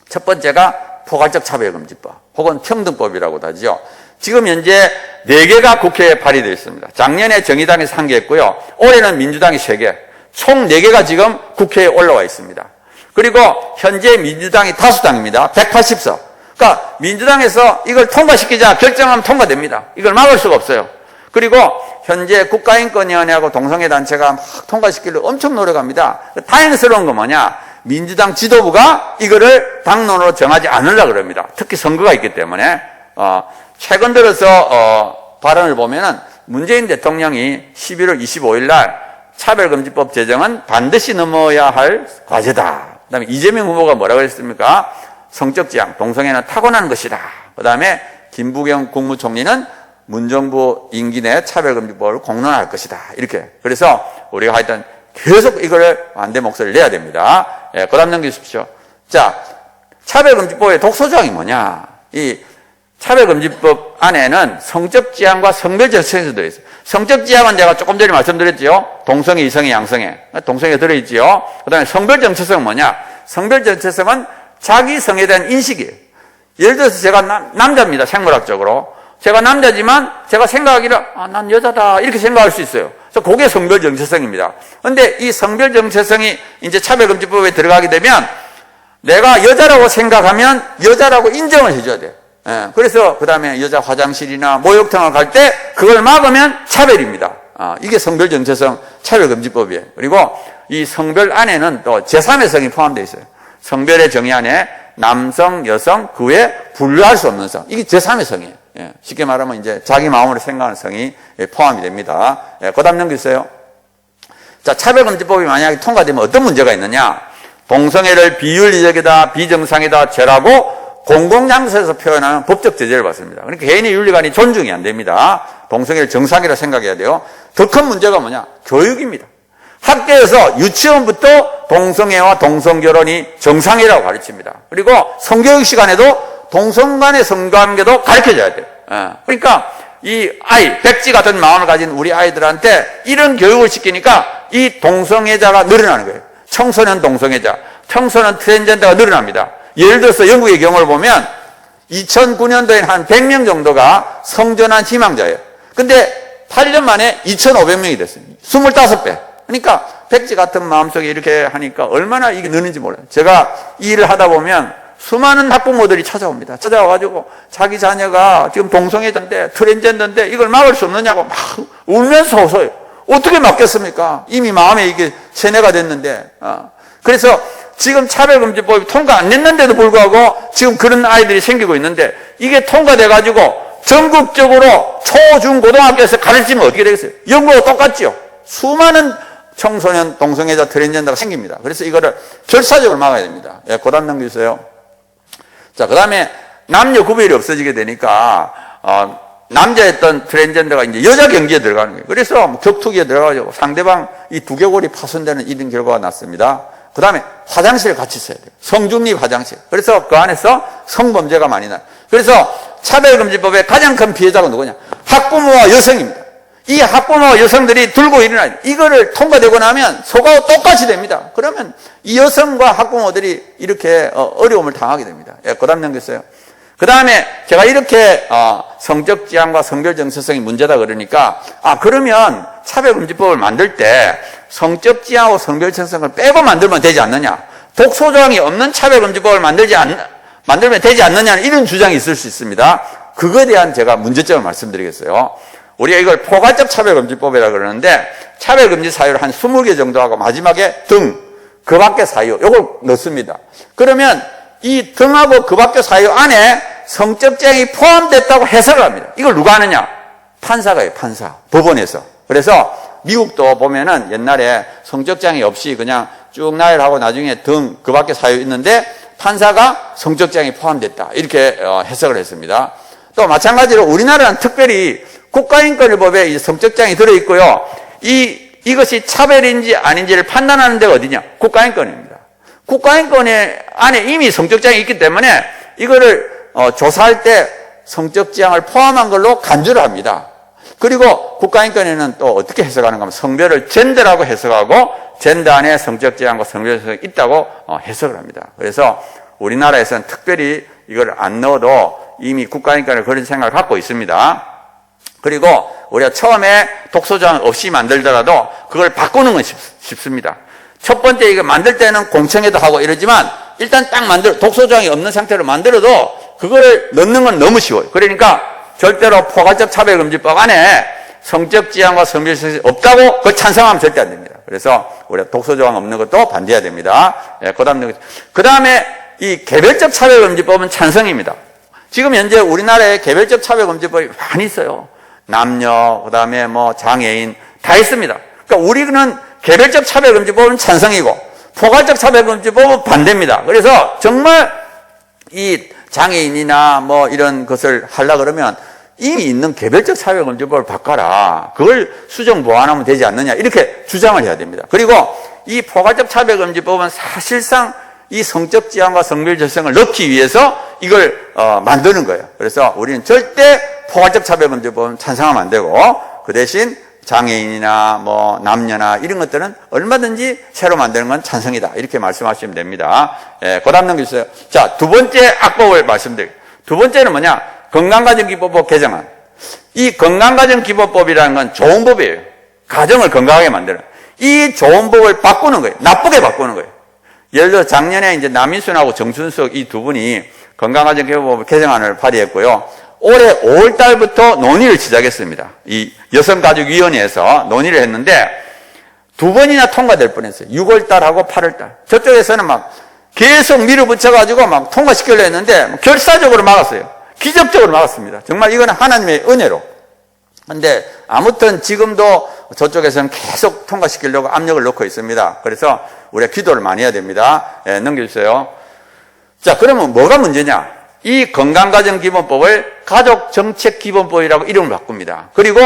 첫 번째가 포괄적 차별금지법 혹은 평등법이라고도 하죠. 지금 현재 4개가 국회에 발의되어 있습니다. 작년에 정의당에서 1개 했고요. 올해는 민주당이 3개. 총 4개가 지금 국회에 올라와 있습니다. 그리고 현재 민주당이 다수당입니다. 180석. 그러니까 민주당에서 이걸 통과시키자 결정하면 통과됩니다. 이걸 막을 수가 없어요. 그리고 현재 국가인권위원회하고 동성애 단체가 막 통과시키려고 엄청 노력합니다. 다행스러운 건 뭐냐? 민주당 지도부가 이거를 당론으로 정하지 않으려고 그럽니다. 특히 선거가 있기 때문에. 최근 들어서 발언을 보면은 문재인 대통령이 11월 25일 날 차별금지법 제정은 반드시 넘어야 할 과제다. 그다음에 이재명 후보가 뭐라고 했습니까? 성적 지향, 동성애는 타고나는 것이다. 그다음에 김부겸 국무총리는 문정부 임기 내 차별금지법을 공론화할 것이다. 이렇게. 그래서 우리가 하여튼 계속 이걸 반대 목소리를 내야 됩니다. 예, 그 다음 넘기십시오. 자, 차별금지법의 독소조항이 뭐냐? 이 차별금지법 안에는 성적 지향과 성별 정체성이 들어있어요. 성적 지향은 제가 조금 전에 말씀드렸죠. 동성애, 이성애, 양성애. 동성애가 들어있죠. 그 다음에 성별 정체성은 뭐냐? 성별 정체성은 자기 성에 대한 인식이에요. 예를 들어서 제가 남자입니다. 생물학적으로. 제가 남자지만 제가 생각하기를 난 여자다 이렇게 생각할 수 있어요. 그래서 그게 성별 정체성입니다. 그런데 이 성별 정체성이 이제 차별금지법에 들어가게 되면 내가 여자라고 생각하면 여자라고 인정을 해줘야 돼요. 예, 그래서 그 다음에 여자 화장실이나 목욕탕을 갈 때 그걸 막으면 차별입니다. 이게 성별 정체성 차별금지법이에요. 그리고 이 성별 안에는 또 제3의 성이 포함되어 있어요. 성별의 정의 안에 남성, 여성, 그 외에 분류할 수 없는 성. 이게 제3의 성이에요. 예, 쉽게 말하면 이제 자기 마음으로 생각하는 성이 포함이 됩니다. 예, 그 다음 넘기세요. 자, 차별금지법이 만약에 통과되면 어떤 문제가 있느냐? 동성애를 비윤리적이다, 비정상이다, 죄라고 공공장소에서 표현하는 법적 제재를 받습니다. 그러니까 개인의 윤리관이 존중이 안 됩니다. 동성애를 정상이라 생각해야 돼요. 더 큰 문제가 뭐냐? 교육입니다. 학교에서 유치원부터 동성애와 동성결혼이 정상이라고 가르칩니다. 그리고 성교육 시간에도 동성 간의 성관계도 가르쳐줘야 돼요. 그러니까 이 아이, 백지 같은 마음을 가진 우리 아이들한테 이런 교육을 시키니까 이 동성애자가 늘어나는 거예요. 청소년 동성애자, 청소년 트랜스젠더가 늘어납니다. 예를 들어서 영국의 경우를 보면 2009년도에는 한 100명 정도가 성전환 희망자예요. 근데 8년 만에 2,500명이 됐어요. 25배. 그러니까 백지 같은 마음속에 이렇게 하니까 얼마나 이게 느는지 몰라요. 제가 이 일을 하다 보면 수많은 학부모들이 찾아옵니다. 찾아와가지고 자기 자녀가 지금 동성애자인데 트랜스젠더인데 이걸 막을 수 없느냐고 막 울면서 호소해요. 어떻게 막겠습니까? 이미 마음에 이게 세뇌가 됐는데. 그래서 지금 차별금지법이 통과 안 됐는데도 불구하고 지금 그런 아이들이 생기고 있는데 이게 통과돼가지고 전국적으로 초, 중, 고등학교에서 가르치면 어떻게 되겠어요? 영국하고 똑같지요. 수많은 청소년 동성애자 트랜스젠더가 생깁니다. 그래서 이거를 절차적으로 막아야 됩니다. 예, 고단 넘겨주세요. 자, 그 다음에 남녀 구별이 없어지게 되니까, 남자였던 트랜스젠더가 이제 여자 경기에 들어가는 거예요. 그래서 뭐 격투기에 들어가가지고 상대방 이 두개골이 파손되는 이런 결과가 났습니다. 그 다음에 화장실 같이 써야 돼요. 성중립 화장실. 그래서 그 안에서 성범죄가 많이 나요. 그래서 차별금지법의 가장 큰 피해자가 누구냐? 학부모와 여성입니다. 이 학부모와 여성들이 들고 일어나요. 이거를 통과되고 나면 속하고 똑같이 됩니다. 그러면 이 여성과 학부모들이 이렇게 어려움을 당하게 됩니다. 예, 그 다음 넘겼어요. 그 다음에 제가 이렇게 성적 지향과 성별 정체성이 문제다 그러니까 그러면 차별금지법을 만들 때 성적 지향하고 성별 정체성을 빼고 만들면 되지 않느냐? 독소조항이 없는 차별금지법을 만들면 되지 않느냐는 이런 주장이 있을 수 있습니다. 그거에 대한 제가 문제점을 말씀드리겠어요. 우리가 이걸 포괄적 차별금지법이라고 그러는데 차별금지 사유를 한 20개 정도 하고 마지막에 등, 그 밖의 사유 이걸 넣습니다. 그러면 이 등하고 그 밖의 사유 안에 성적 지향이 포함됐다고 해석을 합니다. 이걸 누가 하느냐? 판사가 해요. 판사. 법원에서. 그래서 미국도 보면은 옛날에 성적 지향이 없이 그냥 쭉 나열하고 나중에 등, 그 밖의 사유 있는데 판사가 성적 지향이 포함됐다. 이렇게 해석을 했습니다. 또 마찬가지로 우리나라는 특별히 국가인권법에 이 성적 지향이 들어있고요. 이것이 차별인지 아닌지를 판단하는 데가 어디냐? 국가인권입니다. 국가인권에 안에 이미 성적 지향이 있기 때문에 이거를 조사할 때 성적 지향을 포함한 걸로 간주를 합니다. 그리고 국가인권에는 또 어떻게 해석하는가 하면 성별을 젠더라고 해석하고 젠더 안에 성적 지향과 성별 지향이 있다고 해석을 합니다. 그래서 우리나라에서는 특별히 이걸 안 넣어도 이미 국가인권을 그런 생각을 갖고 있습니다. 그리고 우리가 처음에 독소조항 없이 만들더라도 그걸 바꾸는 건 쉽습니다. 첫 번째 이거 만들 때는 공청회도 하고 이러지만 일단 딱 독소조항이 없는 상태로 만들어도 그거를 넣는 건 너무 쉬워요. 그러니까 절대로 포괄적 차별금지법 안에 성적 지향과 성별 지향이 없다고 그걸 찬성하면 절대 안 됩니다. 그래서 우리가 독소조항 없는 것도 반대해야 됩니다. 예, 그 다음에 이 개별적 차별금지법은 찬성입니다. 지금 현재 우리나라에 개별적 차별금지법이 많이 있어요. 남녀, 그 다음에 뭐 장애인 다 있습니다. 그러니까 우리는 개별적 차별금지법은 찬성이고 포괄적 차별금지법은 반대입니다. 그래서 정말 이 장애인이나 뭐 이런 것을 하려 그러면 이미 있는 개별적 차별금지법을 바꿔라. 그걸 수정 보완하면 되지 않느냐. 이렇게 주장을 해야 됩니다. 그리고 이 포괄적 차별금지법은 사실상 이 성적 지향과 성별 정체성을 넣기 위해서 이걸 만드는 거예요. 그래서 우리는 절대 포괄적 차별금지법은 찬성하면 안 되고 그 대신 장애인이나 뭐 남녀나 이런 것들은 얼마든지 새로 만드는 건 찬성이다. 이렇게 말씀하시면 됩니다. 예, 그 다음 넘겨주세요. 자, 두 번째 악법을 말씀드릴게요. 두 번째는 뭐냐? 건강가정기본법 개정안. 이 건강가정기본법이라는 건 좋은 법이에요. 가정을 건강하게 만드는. 이 좋은 법을 바꾸는 거예요. 나쁘게 바꾸는 거예요. 예를 들어 작년에 이제 남인순하고 정춘석 이 두 분이 건강가정기본법 개정안을 발의했고요. 올해 5월 달부터 논의를 시작했습니다. 이 여성가족위원회에서 논의를 했는데 두 번이나 통과될 뻔했어요. 6월 달하고 8월 달. 저쪽에서는 막 계속 밀어붙여가지고 막 통과시키려 했는데 결사적으로 막았어요. 기적적으로 막았습니다. 정말 이건 하나님의 은혜로. 근데 아무튼 지금도 저쪽에서는 계속 통과시키려고 압력을 넣고 있습니다. 그래서 우리가 기도를 많이 해야 됩니다. 예, 넘겨주세요. 자, 그러면 뭐가 문제냐? 이 건강가정기본법을 가족정책기본법이라고 이름을 바꿉니다. 그리고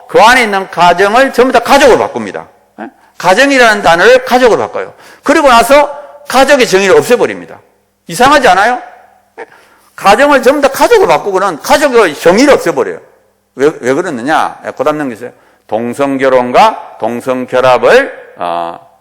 그 안에 있는 가정을 전부 다 가족으로 바꿉니다. 예? 가정이라는 단어를 가족으로 바꿔요. 그리고 나서 가족의 정의를 없애버립니다. 이상하지 않아요? 가정을 전부 다 가족으로 바꾸고는 가족의 정의를 없애버려요. 왜 그러느냐? 그 다음 넘기세요. 동성결혼과 동성결합을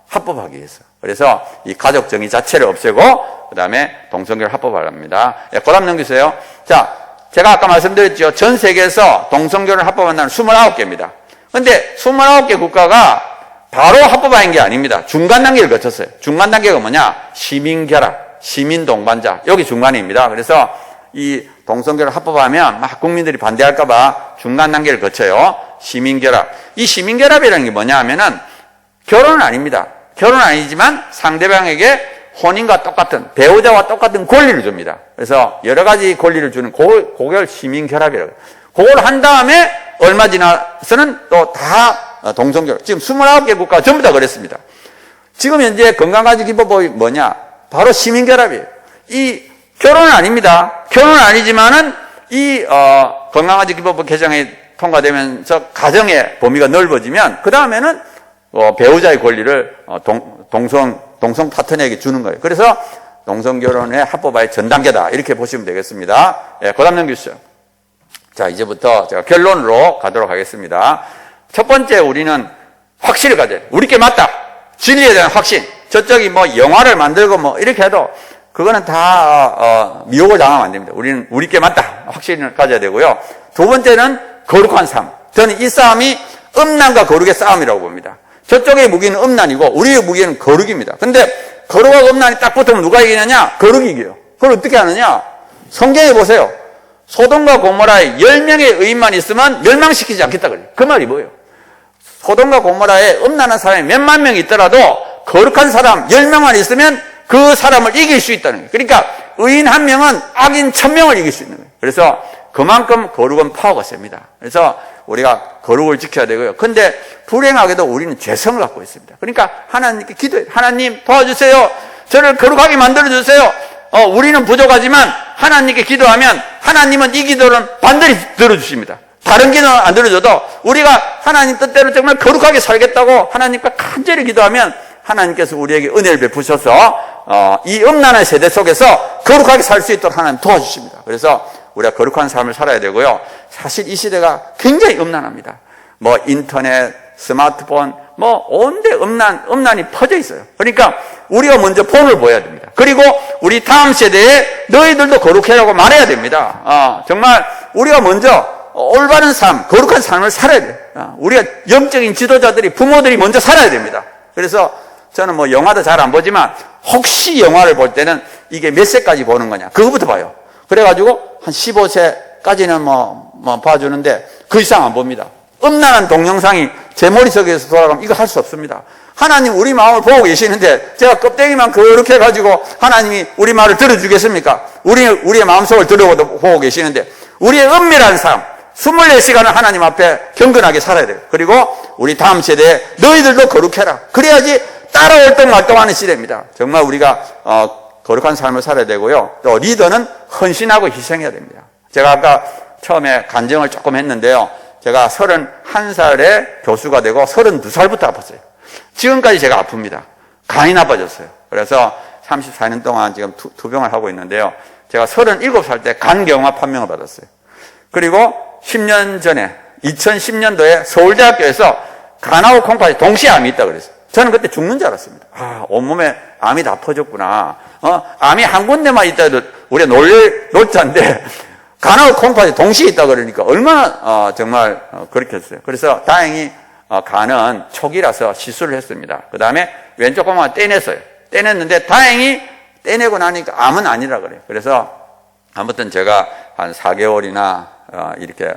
합법하기 위해서. 그래서 이 가족 정의 자체를 없애고 그 다음에 동성결혼 합법을 합니다. 그 다음 넘기세요. 자, 제가 아까 말씀드렸죠. 전 세계에서 동성결혼 합법한 나라는 29개입니다. 근데 29개 국가가 바로 합법화한 게 아닙니다. 중간 단계를 거쳤어요. 중간 단계가 뭐냐? 시민결합, 시민동반자. 여기 중간입니다. 그래서 이 동성결혼 합법화하면 막 국민들이 반대할까봐 중간 단계를 거쳐요. 시민결합. 이 시민결합이라는 게 뭐냐 하면은 결혼은 아닙니다. 결혼은 아니지만 상대방에게 혼인과 똑같은, 배우자와 똑같은 권리를 줍니다. 그래서 여러 가지 권리를 주는 그걸 시민결합이라고 해요. 그걸 한 다음에 얼마 지나서는 또 다 동성결합. 지금 29개 국가 전부 다 그랬습니다. 지금 현재 건강가정기본법이 뭐냐? 바로 시민결합이에요. 이 결혼은 아닙니다. 결혼은 아니지만은 이 건강가정기본법 개정이 통과되면서 가정의 범위가 넓어지면 그 다음에는 배우자의 권리를 동성 파트너에게 주는 거예요. 그래서 동성결혼의 합법화의 전 단계다 이렇게 보시면 되겠습니다. 예, 그 다음 넘겨주세요. 자, 이제부터 제가 결론으로 가도록 하겠습니다. 첫 번째, 우리는 확신을 가져야 돼요. 우리께 맞다. 진리에 대한 확신. 저쪽이 뭐 영화를 만들고 뭐 이렇게 해도 그거는 다 미혹을 당하면 안 됩니다. 우리는 우리께 맞다. 확신을 가져야 되고요. 두 번째는 거룩한 삶. 저는 이 싸움이 음란과 거룩의 싸움이라고 봅니다. 저쪽의 무기는 음란이고 우리의 무기는 거룩입니다. 근데 거룩하고 음란이 딱 붙으면 누가 이기느냐? 거룩이 이겨요. 그걸 어떻게 하느냐? 성경에 보세요. 소돔과 고모라에 10명의 의인만 있으면 멸망시키지 않겠다 그래요. 그 말이 뭐예요? 소돔과 고모라에 음란한 사람이 몇만 명이 있더라도 거룩한 사람 10명만 있으면 그 사람을 이길 수 있다는 거예요. 그러니까 의인 한 명은 악인 1000명을 이길 수 있는 거예요. 그래서 그만큼 거룩은 파워가 셉니다. 그래서 우리가 거룩을 지켜야 되고요. 근데 불행하게도 우리는 죄성을 갖고 있습니다. 그러니까 하나님께 기도해요. 하나님 도와주세요. 저를 거룩하게 만들어주세요. 우리는 부족하지만 하나님께 기도하면 하나님은 이 기도를 반드시 들어주십니다. 다른 기도는 안 들어줘도 우리가 하나님 뜻대로 정말 거룩하게 살겠다고 하나님과 간절히 기도하면 하나님께서 우리에게 은혜를 베푸셔서 이 음란한 세대 속에서 거룩하게 살 수 있도록 하나님 도와주십니다. 그래서 우리가 거룩한 삶을 살아야 되고요. 사실 이 시대가 굉장히 음란합니다. 뭐 인터넷, 스마트폰, 뭐 온데 음란이 퍼져 있어요. 그러니까 우리가 먼저 본을 보여야 됩니다. 그리고 우리 다음 세대에 너희들도 거룩해라고 말해야 됩니다. 정말 우리가 먼저 올바른 삶, 거룩한 삶을 살아야 돼요. 우리가 영적인 지도자들이, 부모들이 먼저 살아야 됩니다. 그래서 저는 뭐 영화도 잘 안 보지만 혹시 영화를 볼 때는 이게 몇 세까지 보는 거냐 그거부터 봐요. 그래가지고 한 15세까지는 뭐 봐주는데 그 이상 안 봅니다. 음란한 동영상이 제 머릿속에서 돌아가면 이거 할 수 없습니다. 하나님 우리 마음을 보고 계시는데 제가 껍데기만 그렇게 해가지고 하나님이 우리 말을 들어주겠습니까? 우리의 마음속을 들어보고 계시는데 우리의 은밀한 삶 24시간을 하나님 앞에 경건하게 살아야 돼요. 그리고 우리 다음 세대에 너희들도 거룩해라. 그래야지 따라올 동 말동하는 시대입니다. 정말 우리가 거룩한 삶을 살아야 되고요. 또 리더는 헌신하고 희생해야 됩니다. 제가 아까 처음에 간증을 조금 했는데요. 제가 31살에 교수가 되고 32살부터 아팠어요. 지금까지 제가 아픕니다. 간이 나빠졌어요. 그래서 34년 동안 지금 투병을 하고 있는데요. 제가 37살 때 간경화 판명을 받았어요. 그리고 10년 전에 2010년도에 서울대학교에서 간하고 콩팥이 동시에 암이 있다고 그랬어요. 저는 그때 죽는 줄 알았습니다. 온몸에 암이 다 퍼졌구나. 암이 한 군데만 있다 해도 우리가 놀자인데 간하고 콩팥이 동시에 있다 그러니까 얼마나 정말 그렇게 했어요. 그래서 다행히 간은 초기라서 시술을 했습니다. 그 다음에 왼쪽 고막을 떼냈어요. 떼냈는데 다행히 떼내고 나니까 암은 아니라 그래요. 그래서 아무튼 제가 한 4개월이나 이렇게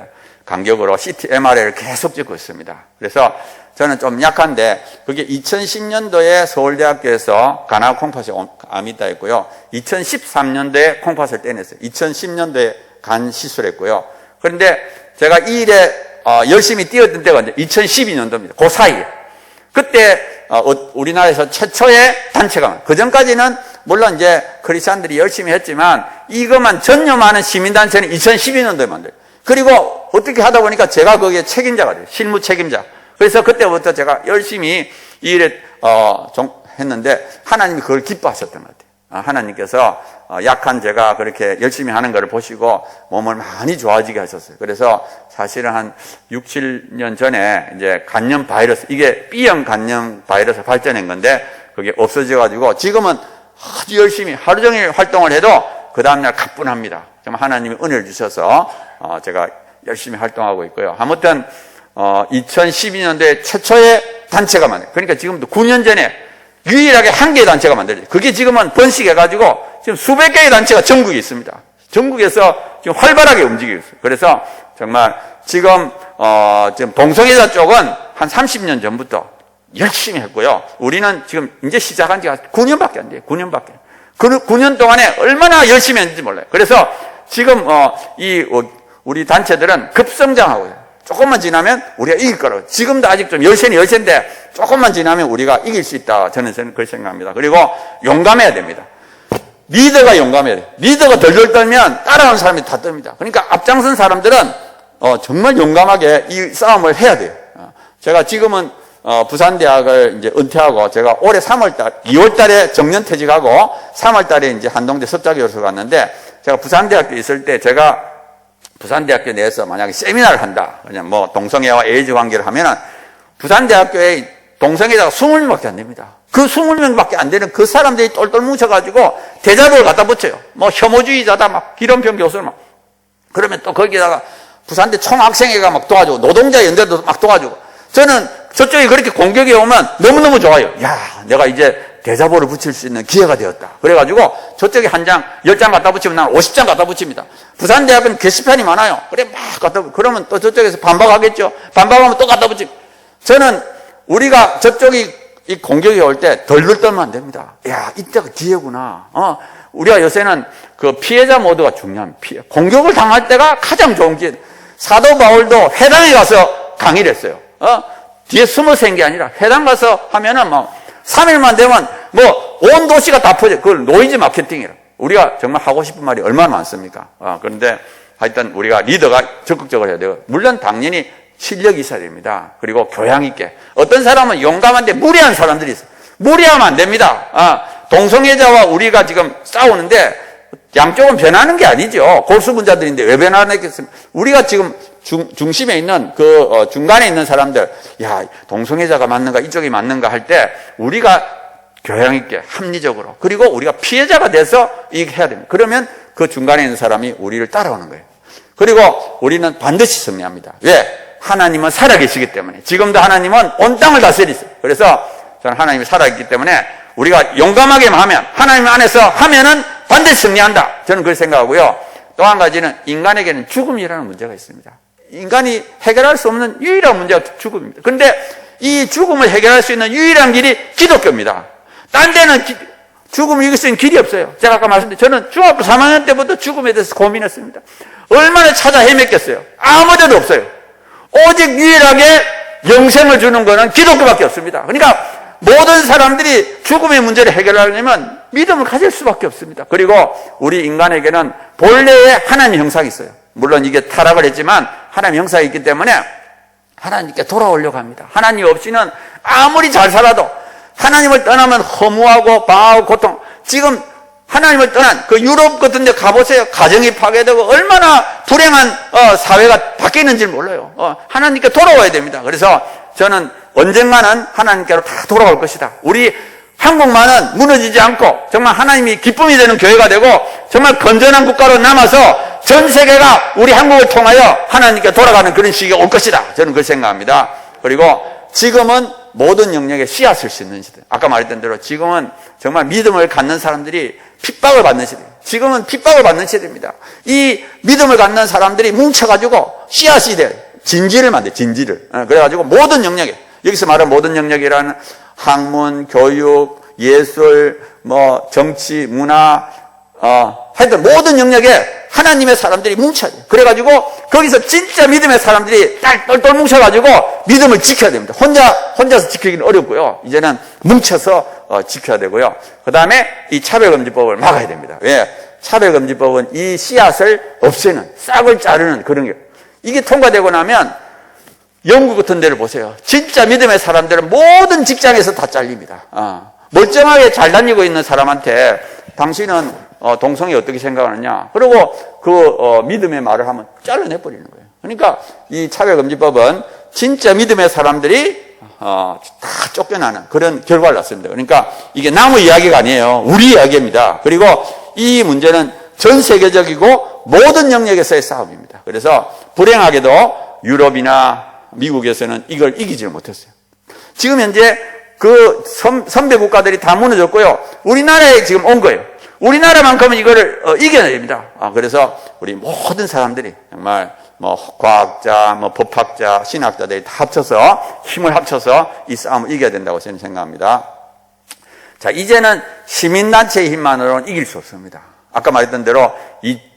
간격으로 CT, MRI를 계속 찍고 있습니다. 그래서 저는 좀 약한데 그게 2010년도에 서울대학교에서 간암 콩팥에 암이 있다 했고요. 2013년도에 콩팥을 떼냈어요. 2010년도에 간 시술했고요. 그런데 제가 이 일에 열심히 뛰었던 때가 이제 2012년도입니다. 그 사이에. 그때 우리나라에서 최초의 단체가, 그 전까지는 물론 이제 크리스찬들이 열심히 했지만 이것만 전념하는 시민단체는 2012년도에 만들어요. 그리고 어떻게 하다 보니까 제가 거기에 책임자가 돼요. 실무 책임자. 그래서 그때부터 제가 열심히 이 일에 했는데 하나님이 그걸 기뻐하셨던 것 같아요. 하나님께서 약한 제가 그렇게 열심히 하는 것을 보시고 몸을 많이 좋아지게 하셨어요. 그래서 사실은 한 6, 7년 전에 이제 간염 바이러스, 이게 B형 간염 바이러스 발전한 건데 그게 없어져가지고 지금은 아주 열심히 하루 종일 활동을 해도 그 다음날 가뿐합니다. 정말 하나님이 은혜를 주셔서 제가 열심히 활동하고 있고요. 아무튼 2012년도에 최초의 단체가 만들어요. 그러니까 지금도 9년 전에 유일하게 한 개의 단체가 만들어요. 그게 지금은 번식해가지고 지금 수백 개의 단체가 전국에 있습니다. 전국에서 지금 활발하게 움직이고 있어요. 그래서 정말 지금 동성애자 쪽은 한 30년 전부터 열심히 했고요. 우리는 지금 이제 시작한 지가 9년밖에 안 돼요. 9년밖에. 그 9년 동안에 얼마나 열심히 했는지 몰라요. 그래서 지금 우리 단체들은 급성장하고 있어요. 조금만 지나면 우리가 이길 거라고. 지금도 아직 좀 열세인데 조금만 지나면 우리가 이길 수 있다. 저는 그렇게 생각합니다. 그리고 용감해야 됩니다. 리더가 용감해야 돼요. 리더가 덜덜 떨면 따라오는 사람이 다 떱니다. 그러니까 앞장선 사람들은 정말 용감하게 이 싸움을 해야 돼요. 제가 지금은 부산대학을 이제 은퇴하고 제가 올해 2월 달에 정년퇴직하고 3월 달에 이제 한동대 석자교수로 갔는데 제가 부산대학교에 있을 때 제가 부산대학교 내에서 만약에 세미나를 한다. 그냥 뭐 동성애와 에이즈 관계를 하면은 부산대학교에 동성애자가 20명밖에 안 됩니다. 그 20명밖에 안 되는 그 사람들이 똘똘 뭉쳐가지고 대자보를 갖다 붙여요. 뭐 혐오주의자다 막 기름평 교수를 막. 그러면 또 거기다가 부산대 총학생회가 막 도와주고 노동자 연대도 막 도와주고. 저는 저쪽이 그렇게 공격이 오면 너무너무 좋아요. 야, 내가 이제 대자보를 붙일 수 있는 기회가 되었다. 그래가지고 저쪽에 한 장, 10장 갖다 붙이면 나는 50장 갖다 붙입니다. 부산대학은 게시판이 많아요. 그래, 막 갖다 그러면 또 저쪽에서 반박하겠죠. 반박하면 또 갖다 붙이고. 저는 우리가 저쪽이 이 공격이 올 때 덜덜 떨면 안 됩니다. 야, 이때가 기회구나. 우리가 요새는 그 피해자 모두가 중요한 공격을 당할 때가 가장 좋은 기회. 사도 바울도 회당에 가서 강의를 했어요. 뒤에 숨어서 한 게 아니라 회당 가서 하면은 뭐 3일만 되면 뭐 온 도시가 다 퍼져. 그걸 노이즈 마케팅이라. 우리가 정말 하고 싶은 말이 얼마나 많습니까? 그런데 하여튼 우리가 리더가 적극적으로 해야 돼요. 물론 당연히 실력이 있어야 됩니다. 그리고 교양 있게. 어떤 사람은 용감한데 무리한 사람들이 있어요. 무리하면 안 됩니다. 동성애자와 우리가 지금 싸우는데 양쪽은 변하는 게 아니죠. 골수분자들인데 왜 변하겠습니까? 우리가 지금 중심에 있는 중간에 있는 사람들, 야, 동성애자가 맞는가 이쪽이 맞는가 할 때 우리가 교양 있게 합리적으로 그리고 우리가 피해자가 돼서 이렇게 해야 됩니다. 그러면 그 중간에 있는 사람이 우리를 따라오는 거예요. 그리고 우리는 반드시 승리합니다. 왜? 하나님은 살아계시기 때문에. 지금도 하나님은 온 땅을 다스리세요. 그래서 저는 하나님이 살아있기 때문에 우리가 용감하게만 하면 하나님 안에서 하면은 반드시 승리한다. 저는 그렇게 생각하고요. 또 한 가지는 인간에게는 죽음이라는 문제가 있습니다. 인간이 해결할 수 없는 유일한 문제가 죽음입니다. 그런데 이 죽음을 해결할 수 있는 유일한 길이 기독교입니다. 딴 데는 죽음을 이길 수 있는 길이 없어요. 제가 아까 말씀드린 저는 중학교 3학년 때부터 죽음에 대해서 고민했습니다. 얼마나 찾아 헤맸겠어요. 아무 데도 없어요. 오직 유일하게 영생을 주는 것은 기독교밖에 없습니다. 그러니까 모든 사람들이 죽음의 문제를 해결하려면 믿음을 가질 수밖에 없습니다. 그리고 우리 인간에게는 본래의 하나님 형상이 있어요. 물론 이게 타락을 했지만 하나님 형상이 있기 때문에 하나님께 돌아오려고 합니다. 하나님 없이는 아무리 잘 살아도 하나님을 떠나면 허무하고 방하고 고통. 지금 하나님을 떠난 그 유럽 같은 데 가보세요. 가정이 파괴되고 얼마나 불행한 사회가 바뀌는지 몰라요. 하나님께 돌아와야 됩니다. 그래서 저는 언젠가는 하나님께로 다 돌아올 것이다. 우리 한국만은 무너지지 않고 정말 하나님이 기쁨이 되는 교회가 되고 정말 건전한 국가로 남아서 전 세계가 우리 한국을 통하여 하나님께 돌아가는 그런 시기가 올 것이다. 저는 그렇게 생각합니다. 그리고 지금은 모든 영역에 씨앗을 싣는 시대. 아까 말했던 대로 지금은 정말 믿음을 갖는 사람들이 핍박을 받는 시대. 지금은 핍박을 받는 시대입니다. 이 믿음을 갖는 사람들이 뭉쳐가지고 씨앗이 돼. 진지를 만들어, 진지를. 그래가지고 모든 영역에, 여기서 말하는 모든 영역이라는 학문, 교육, 예술, 뭐, 정치, 문화, 하여튼 모든 영역에 하나님의 사람들이 뭉쳐야 돼요. 그래가지고 거기서 진짜 믿음의 사람들이 똘똘 뭉쳐가지고 믿음을 지켜야 됩니다. 혼자서 지키기는 어렵고요. 이제는 뭉쳐서 지켜야 되고요. 그 다음에 이 차별금지법을 막아야 됩니다. 왜? 차별금지법은 이 씨앗을 없애는, 싹을 자르는 그런 게, 이게 통과되고 나면 영국 같은 데를 보세요. 진짜 믿음의 사람들은 모든 직장에서 다 잘립니다. 멀쩡하게 잘 다니고 있는 사람한테 당신은 동성이 어떻게 생각하느냐. 그리고 믿음의 말을 하면 잘라내버리는 거예요. 그러니까 이 차별금지법은 진짜 믿음의 사람들이 다 쫓겨나는 그런 결과를 낳습니다. 그러니까 이게 나무 이야기가 아니에요. 우리 이야기입니다. 그리고 이 문제는 전 세계적이고 모든 영역에서의 싸움입니다. 그래서 불행하게도 유럽이나 미국에서는 이걸 이기지를 못했어요. 지금 현재 그 선배 국가들이 다 무너졌고요. 우리나라에 지금 온 거예요. 우리나라만큼은 이거를 이겨내야 됩니다. 그래서 우리 모든 사람들이 정말 뭐 과학자, 뭐 법학자, 신학자들이 다 합쳐서 힘을 합쳐서 이 싸움을 이겨야 된다고 저는 생각합니다. 자, 이제는 시민단체의 힘만으로는 이길 수 없습니다. 아까 말했던 대로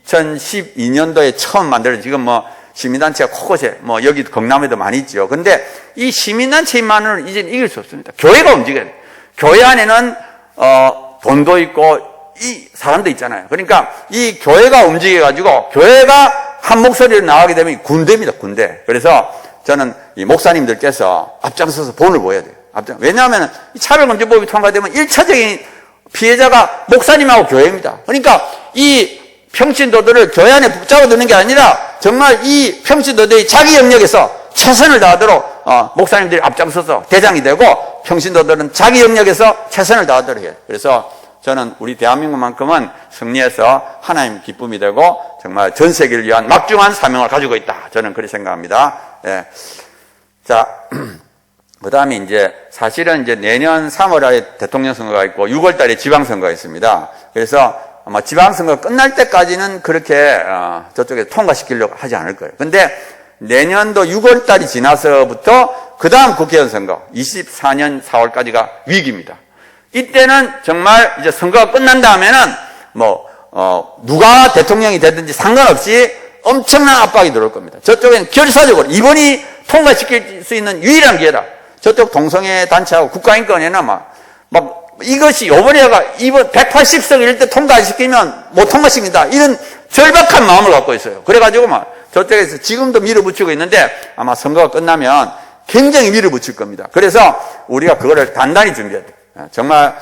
2012년도에 처음 만들어진 지금 뭐 시민단체가 곳곳에 뭐 여기 경남에도 많이 있죠. 근데 이 시민단체 힘만으로는 이제는 이길 수 없습니다. 교회가 움직여야 돼요. 교회 안에는 돈도 있고 이 사람도 있잖아요. 그러니까 이 교회가 움직여가지고 교회가 한 목소리로 나가게 되면 군대입니다. 군대. 그래서 저는 이 목사님들께서 앞장서서 본을 보여야 돼요. 왜냐하면 이 차별금지법이 통과되면 1차적인 피해자가 목사님하고 교회입니다. 그러니까 이 평신도들을 교회 안에 붙잡아두는 게 아니라 정말 이 평신도들이 자기 영역에서 최선을 다하도록 목사님들이 앞장서서 대장이 되고 평신도들은 자기 영역에서 최선을 다하도록 해요. 그래서 저는 우리 대한민국만큼은 승리해서 하나님 기쁨이 되고 정말 전 세계를 위한 막중한 사명을 가지고 있다. 저는 그렇게 생각합니다. 예. 자, 그 다음에 이제 사실은 이제 내년 3월에 대통령 선거가 있고 6월 달에 지방선거가 있습니다. 그래서 아마 지방선거 끝날 때까지는 그렇게 저쪽에 통과시키려고 하지 않을 거예요. 근데 내년도 6월 달이 지나서부터 그 다음 국회의원 선거 24년 4월까지가 위기입니다. 이때는 정말 이제 선거가 끝난 다음에는 누가 대통령이 되든지 상관없이 엄청난 압박이 들어올 겁니다. 저쪽엔 결사적으로 이번이 통과시킬 수 있는 유일한 기회다. 저쪽 동성애 단체하고 국가인권에는 이것이 이번 180석 이럴 때 통과시키면 못 통과시킨다. 이런 절박한 마음을 갖고 있어요. 그래가지고 저쪽에서 지금도 밀어붙이고 있는데 아마 선거가 끝나면 굉장히 밀어붙일 겁니다. 그래서 우리가 그거를 단단히 준비해야 돼요. 정말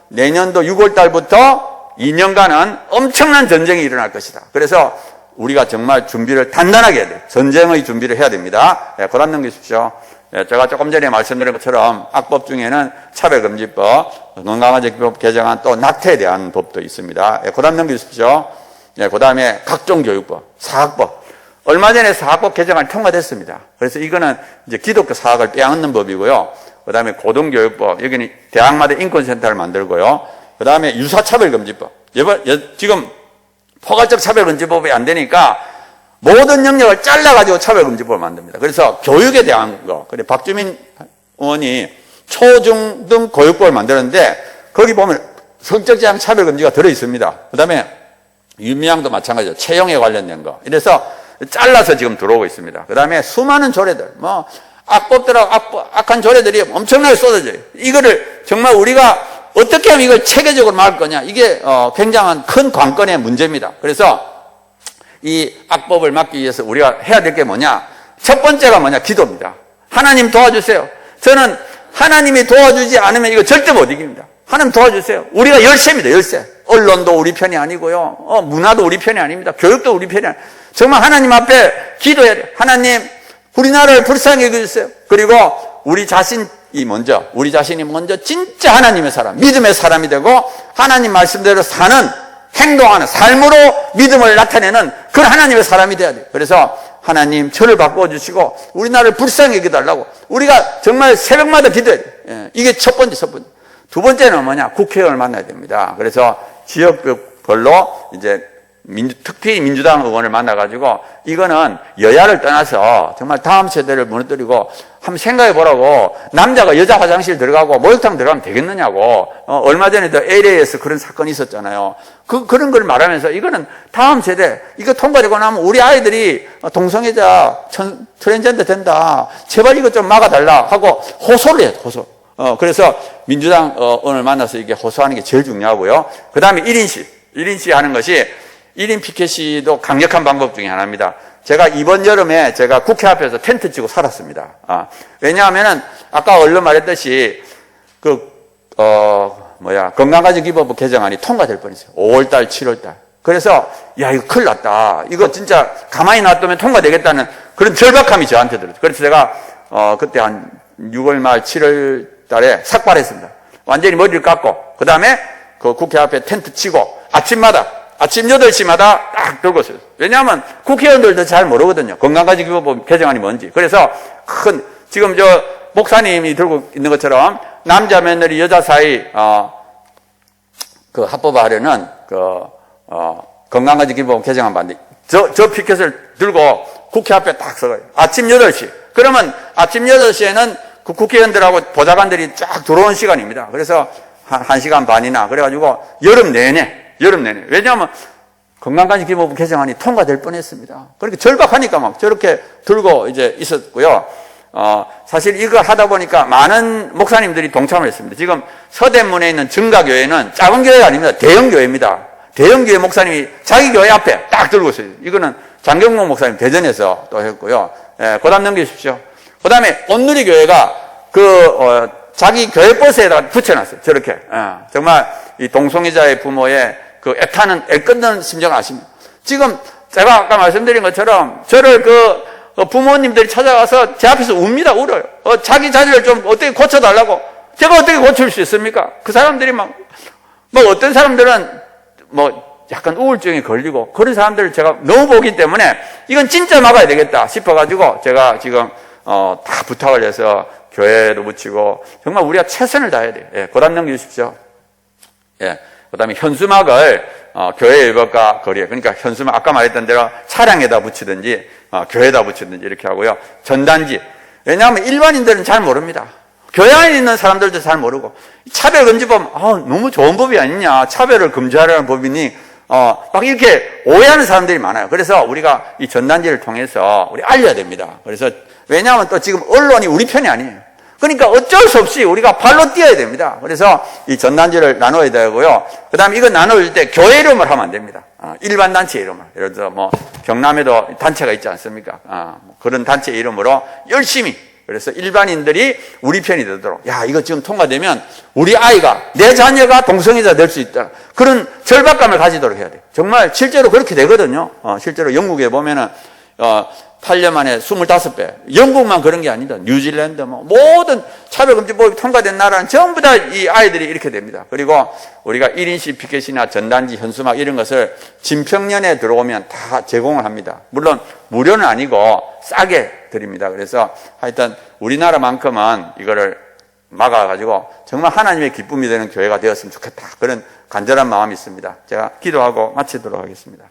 내년도 6월 달부터 2년간은 엄청난 전쟁이 일어날 것이다. 그래서 우리가 정말 준비를 단단하게 해야 돼요. 전쟁의 준비를 해야 됩니다. 고란 넘기십시오. 제가 조금 전에 말씀드린 것처럼 악법 중에는 차별금지법, 건강관리법 개정안 또 낙태에 대한 법도 있습니다. 고란 넘기십시오. 그 다음에 각종교육법, 사학법. 얼마 전에 사학법 개정안이 통과됐습니다. 그래서 이거는 이제 기독교 사학을 빼앗는 법이고요. 그 다음에 고등교육법, 여기는 대학마다 인권센터를 만들고요. 그 다음에 유사차별금지법. 지금 포괄적 차별금지법이 안 되니까 모든 영역을 잘라가지고 차별금지법을 만듭니다. 그래서 교육에 대한 거. 그래, 박주민 의원이 초중등 교육법을 만들었는데 거기 보면 성적 제한 차별금지가 들어있습니다. 그 다음에 윤미향도 마찬가지죠. 채용에 관련된 거. 이래서 잘라서 지금 들어오고 있습니다. 그 다음에 수많은 조례들, 악법들하고 악한 조례들이 엄청나게 쏟아져요. 이거를 정말 우리가 어떻게 하면 이걸 체계적으로 막을 거냐. 이게 굉장한 큰 관건의 문제입니다. 그래서 이 악법을 막기 위해서 우리가 해야 될 게 뭐냐. 첫 번째가 뭐냐. 기도입니다. 하나님 도와주세요. 저는 하나님이 도와주지 않으면 이거 절대 못 이깁니다. 하나님 도와주세요. 우리가 열세입니다. 열세. 언론도 우리 편이 아니고요. 문화도 우리 편이 아닙니다. 교육도 우리 편이 아닙니다. 정말 하나님 앞에 기도해야 돼요. 하나님, 우리나라를 불쌍히 여겨주세요. 그리고 우리 자신이 먼저 진짜 하나님의 사람, 믿음의 사람이 되고 하나님 말씀대로 사는, 행동하는 삶으로 믿음을 나타내는 그런 하나님의 사람이 돼야 돼요. 그래서 하나님 저를 바꿔주시고 우리나라를 불쌍히 여겨달라고 우리가 정말 새벽마다 기도해야 돼. 이게 첫 번째. 두 번째는 뭐냐? 국회의원을 만나야 됩니다. 그래서 지역별로 이제 특히 민주당 의원을 만나가지고 이거는 여야를 떠나서 정말 다음 세대를 무너뜨리고 한번 생각해 보라고. 남자가 여자 화장실 들어가고 목욕탕 들어가면 되겠느냐고. 얼마 전에도 LA에서 그런 사건이 있었잖아요. 그런 걸 말하면서 이거는 다음 세대, 이거 통과되고 나면 우리 아이들이 동성애자, 트랜스젠더 된다. 제발 이거 좀 막아달라 하고 호소를 해요, 호소. 그래서 민주당 의원을 만나서 이게 호소하는 게 제일 중요하고요. 그 다음에 1인 시 하는 것이 1인 피켓시도 강력한 방법 중에 하나입니다. 제가 이번 여름에 제가 국회 앞에서 텐트 치고 살았습니다. 왜냐하면은 아까 얼른 말했듯이 건강가족기본법 개정안이 통과될 뻔했어요. 5월달, 7월달. 그래서 이거 큰일 났다. 이거 진짜 가만히 놔두면 통과되겠다는 그런 절박함이 저한테 들었어요. 그래서 제가 그때 한 6월 말, 7월 달에 삭발했습니다. 완전히 머리를 깎고 그 다음에 그 국회 앞에 텐트 치고 아침 8시마다 딱 들고 있어요. 왜냐하면 국회의원들도 잘 모르거든요. 건강가족기본법 개정안이 뭔지. 그래서 지금 저 목사님이 들고 있는 것처럼 남자 며느리 여자 사이 합법화하려는 건강가족기본법 개정안 반대. 저 피켓을 들고 국회 앞에 딱 서요. 아침 8시. 그러면 아침 8시에는 그 국회의원들하고 보좌관들이 쫙 들어온 시간입니다. 그래서 한 1시간 반이나 그래가지고 여름 내내. 왜냐하면 건강가족기본법 개정안이 통과될 뻔했습니다. 그러니까 절박하니까 막 저렇게 들고 이제 있었고요. 사실 이거 하다 보니까 많은 목사님들이 동참을 했습니다. 지금 서대문에 있는 증가교회는 작은 교회가 아닙니다. 대형 교회입니다. 대형 교회 목사님이 자기 교회 앞에 딱 들고 있어요. 이거는 장경목 목사님 대전에서 또 했고요. 그다음 넘기십시오. 그 다음에 온누리 교회가 자기 교회 버스에다가 붙여놨어요. 저렇게. 정말 이 동성애자의 부모의 애타는, 애끓는 심정을 아십니다. 지금 제가 아까 말씀드린 것처럼 저를 부모님들이 찾아가서 제 앞에서 웁니다. 울어요. 자기 자녀를 좀 어떻게 고쳐달라고. 제가 어떻게 고칠 수 있습니까? 그 사람들이 어떤 사람들은 약간 우울증에 걸리고 그런 사람들을 제가 너무 보기 때문에 이건 진짜 막아야 되겠다 싶어가지고 제가 지금 다 부탁을 해서 교회도 붙이고 정말 우리가 최선을 다해야 돼요. 고단 넘겨주십시오. 그 다음에 현수막을 교회 외벽과 거리에, 그러니까 현수막 아까 말했던 대로 차량에다 붙이든지 교회에다 붙이든지 이렇게 하고요. 전단지. 왜냐하면 일반인들은 잘 모릅니다. 교회 안에 있는 사람들도 잘 모르고 차별금지법 너무 좋은 법이 아니냐. 차별을 금지하려는 법이니 막 이렇게 오해하는 사람들이 많아요. 그래서 우리가 이 전단지를 통해서 우리 알려야 됩니다. 그래서 왜냐하면 또 지금 언론이 우리 편이 아니에요. 그러니까 어쩔 수 없이 우리가 발로 뛰어야 됩니다. 그래서 이 전단지를 나눠야 되고요. 그 다음에 이거 나눌 때 교회 이름을 하면 안 됩니다. 일반 단체 이름을. 예를 들어서 경남에도 단체가 있지 않습니까? 그런 단체 이름으로 열심히. 그래서 일반인들이 우리 편이 되도록. 이거 지금 통과되면 우리 아이가, 내 자녀가 동성애자 될 수 있다. 그런 절박감을 가지도록 해야 돼요. 정말 실제로 그렇게 되거든요. 실제로 영국에 보면은, 8년 만에 25배. 영국만 그런 게 아니다. 뉴질랜드, 모든 차별금지법이 통과된 나라는 전부 다 이 아이들이 이렇게 됩니다. 그리고 우리가 1인시 피켓이나 전단지, 현수막 이런 것을 진평년에 들어오면 다 제공을 합니다. 물론 무료는 아니고 싸게 드립니다. 그래서 하여튼 우리나라만큼은 이거를 막아가지고 정말 하나님의 기쁨이 되는 교회가 되었으면 좋겠다. 그런 간절한 마음이 있습니다. 제가 기도하고 마치도록 하겠습니다.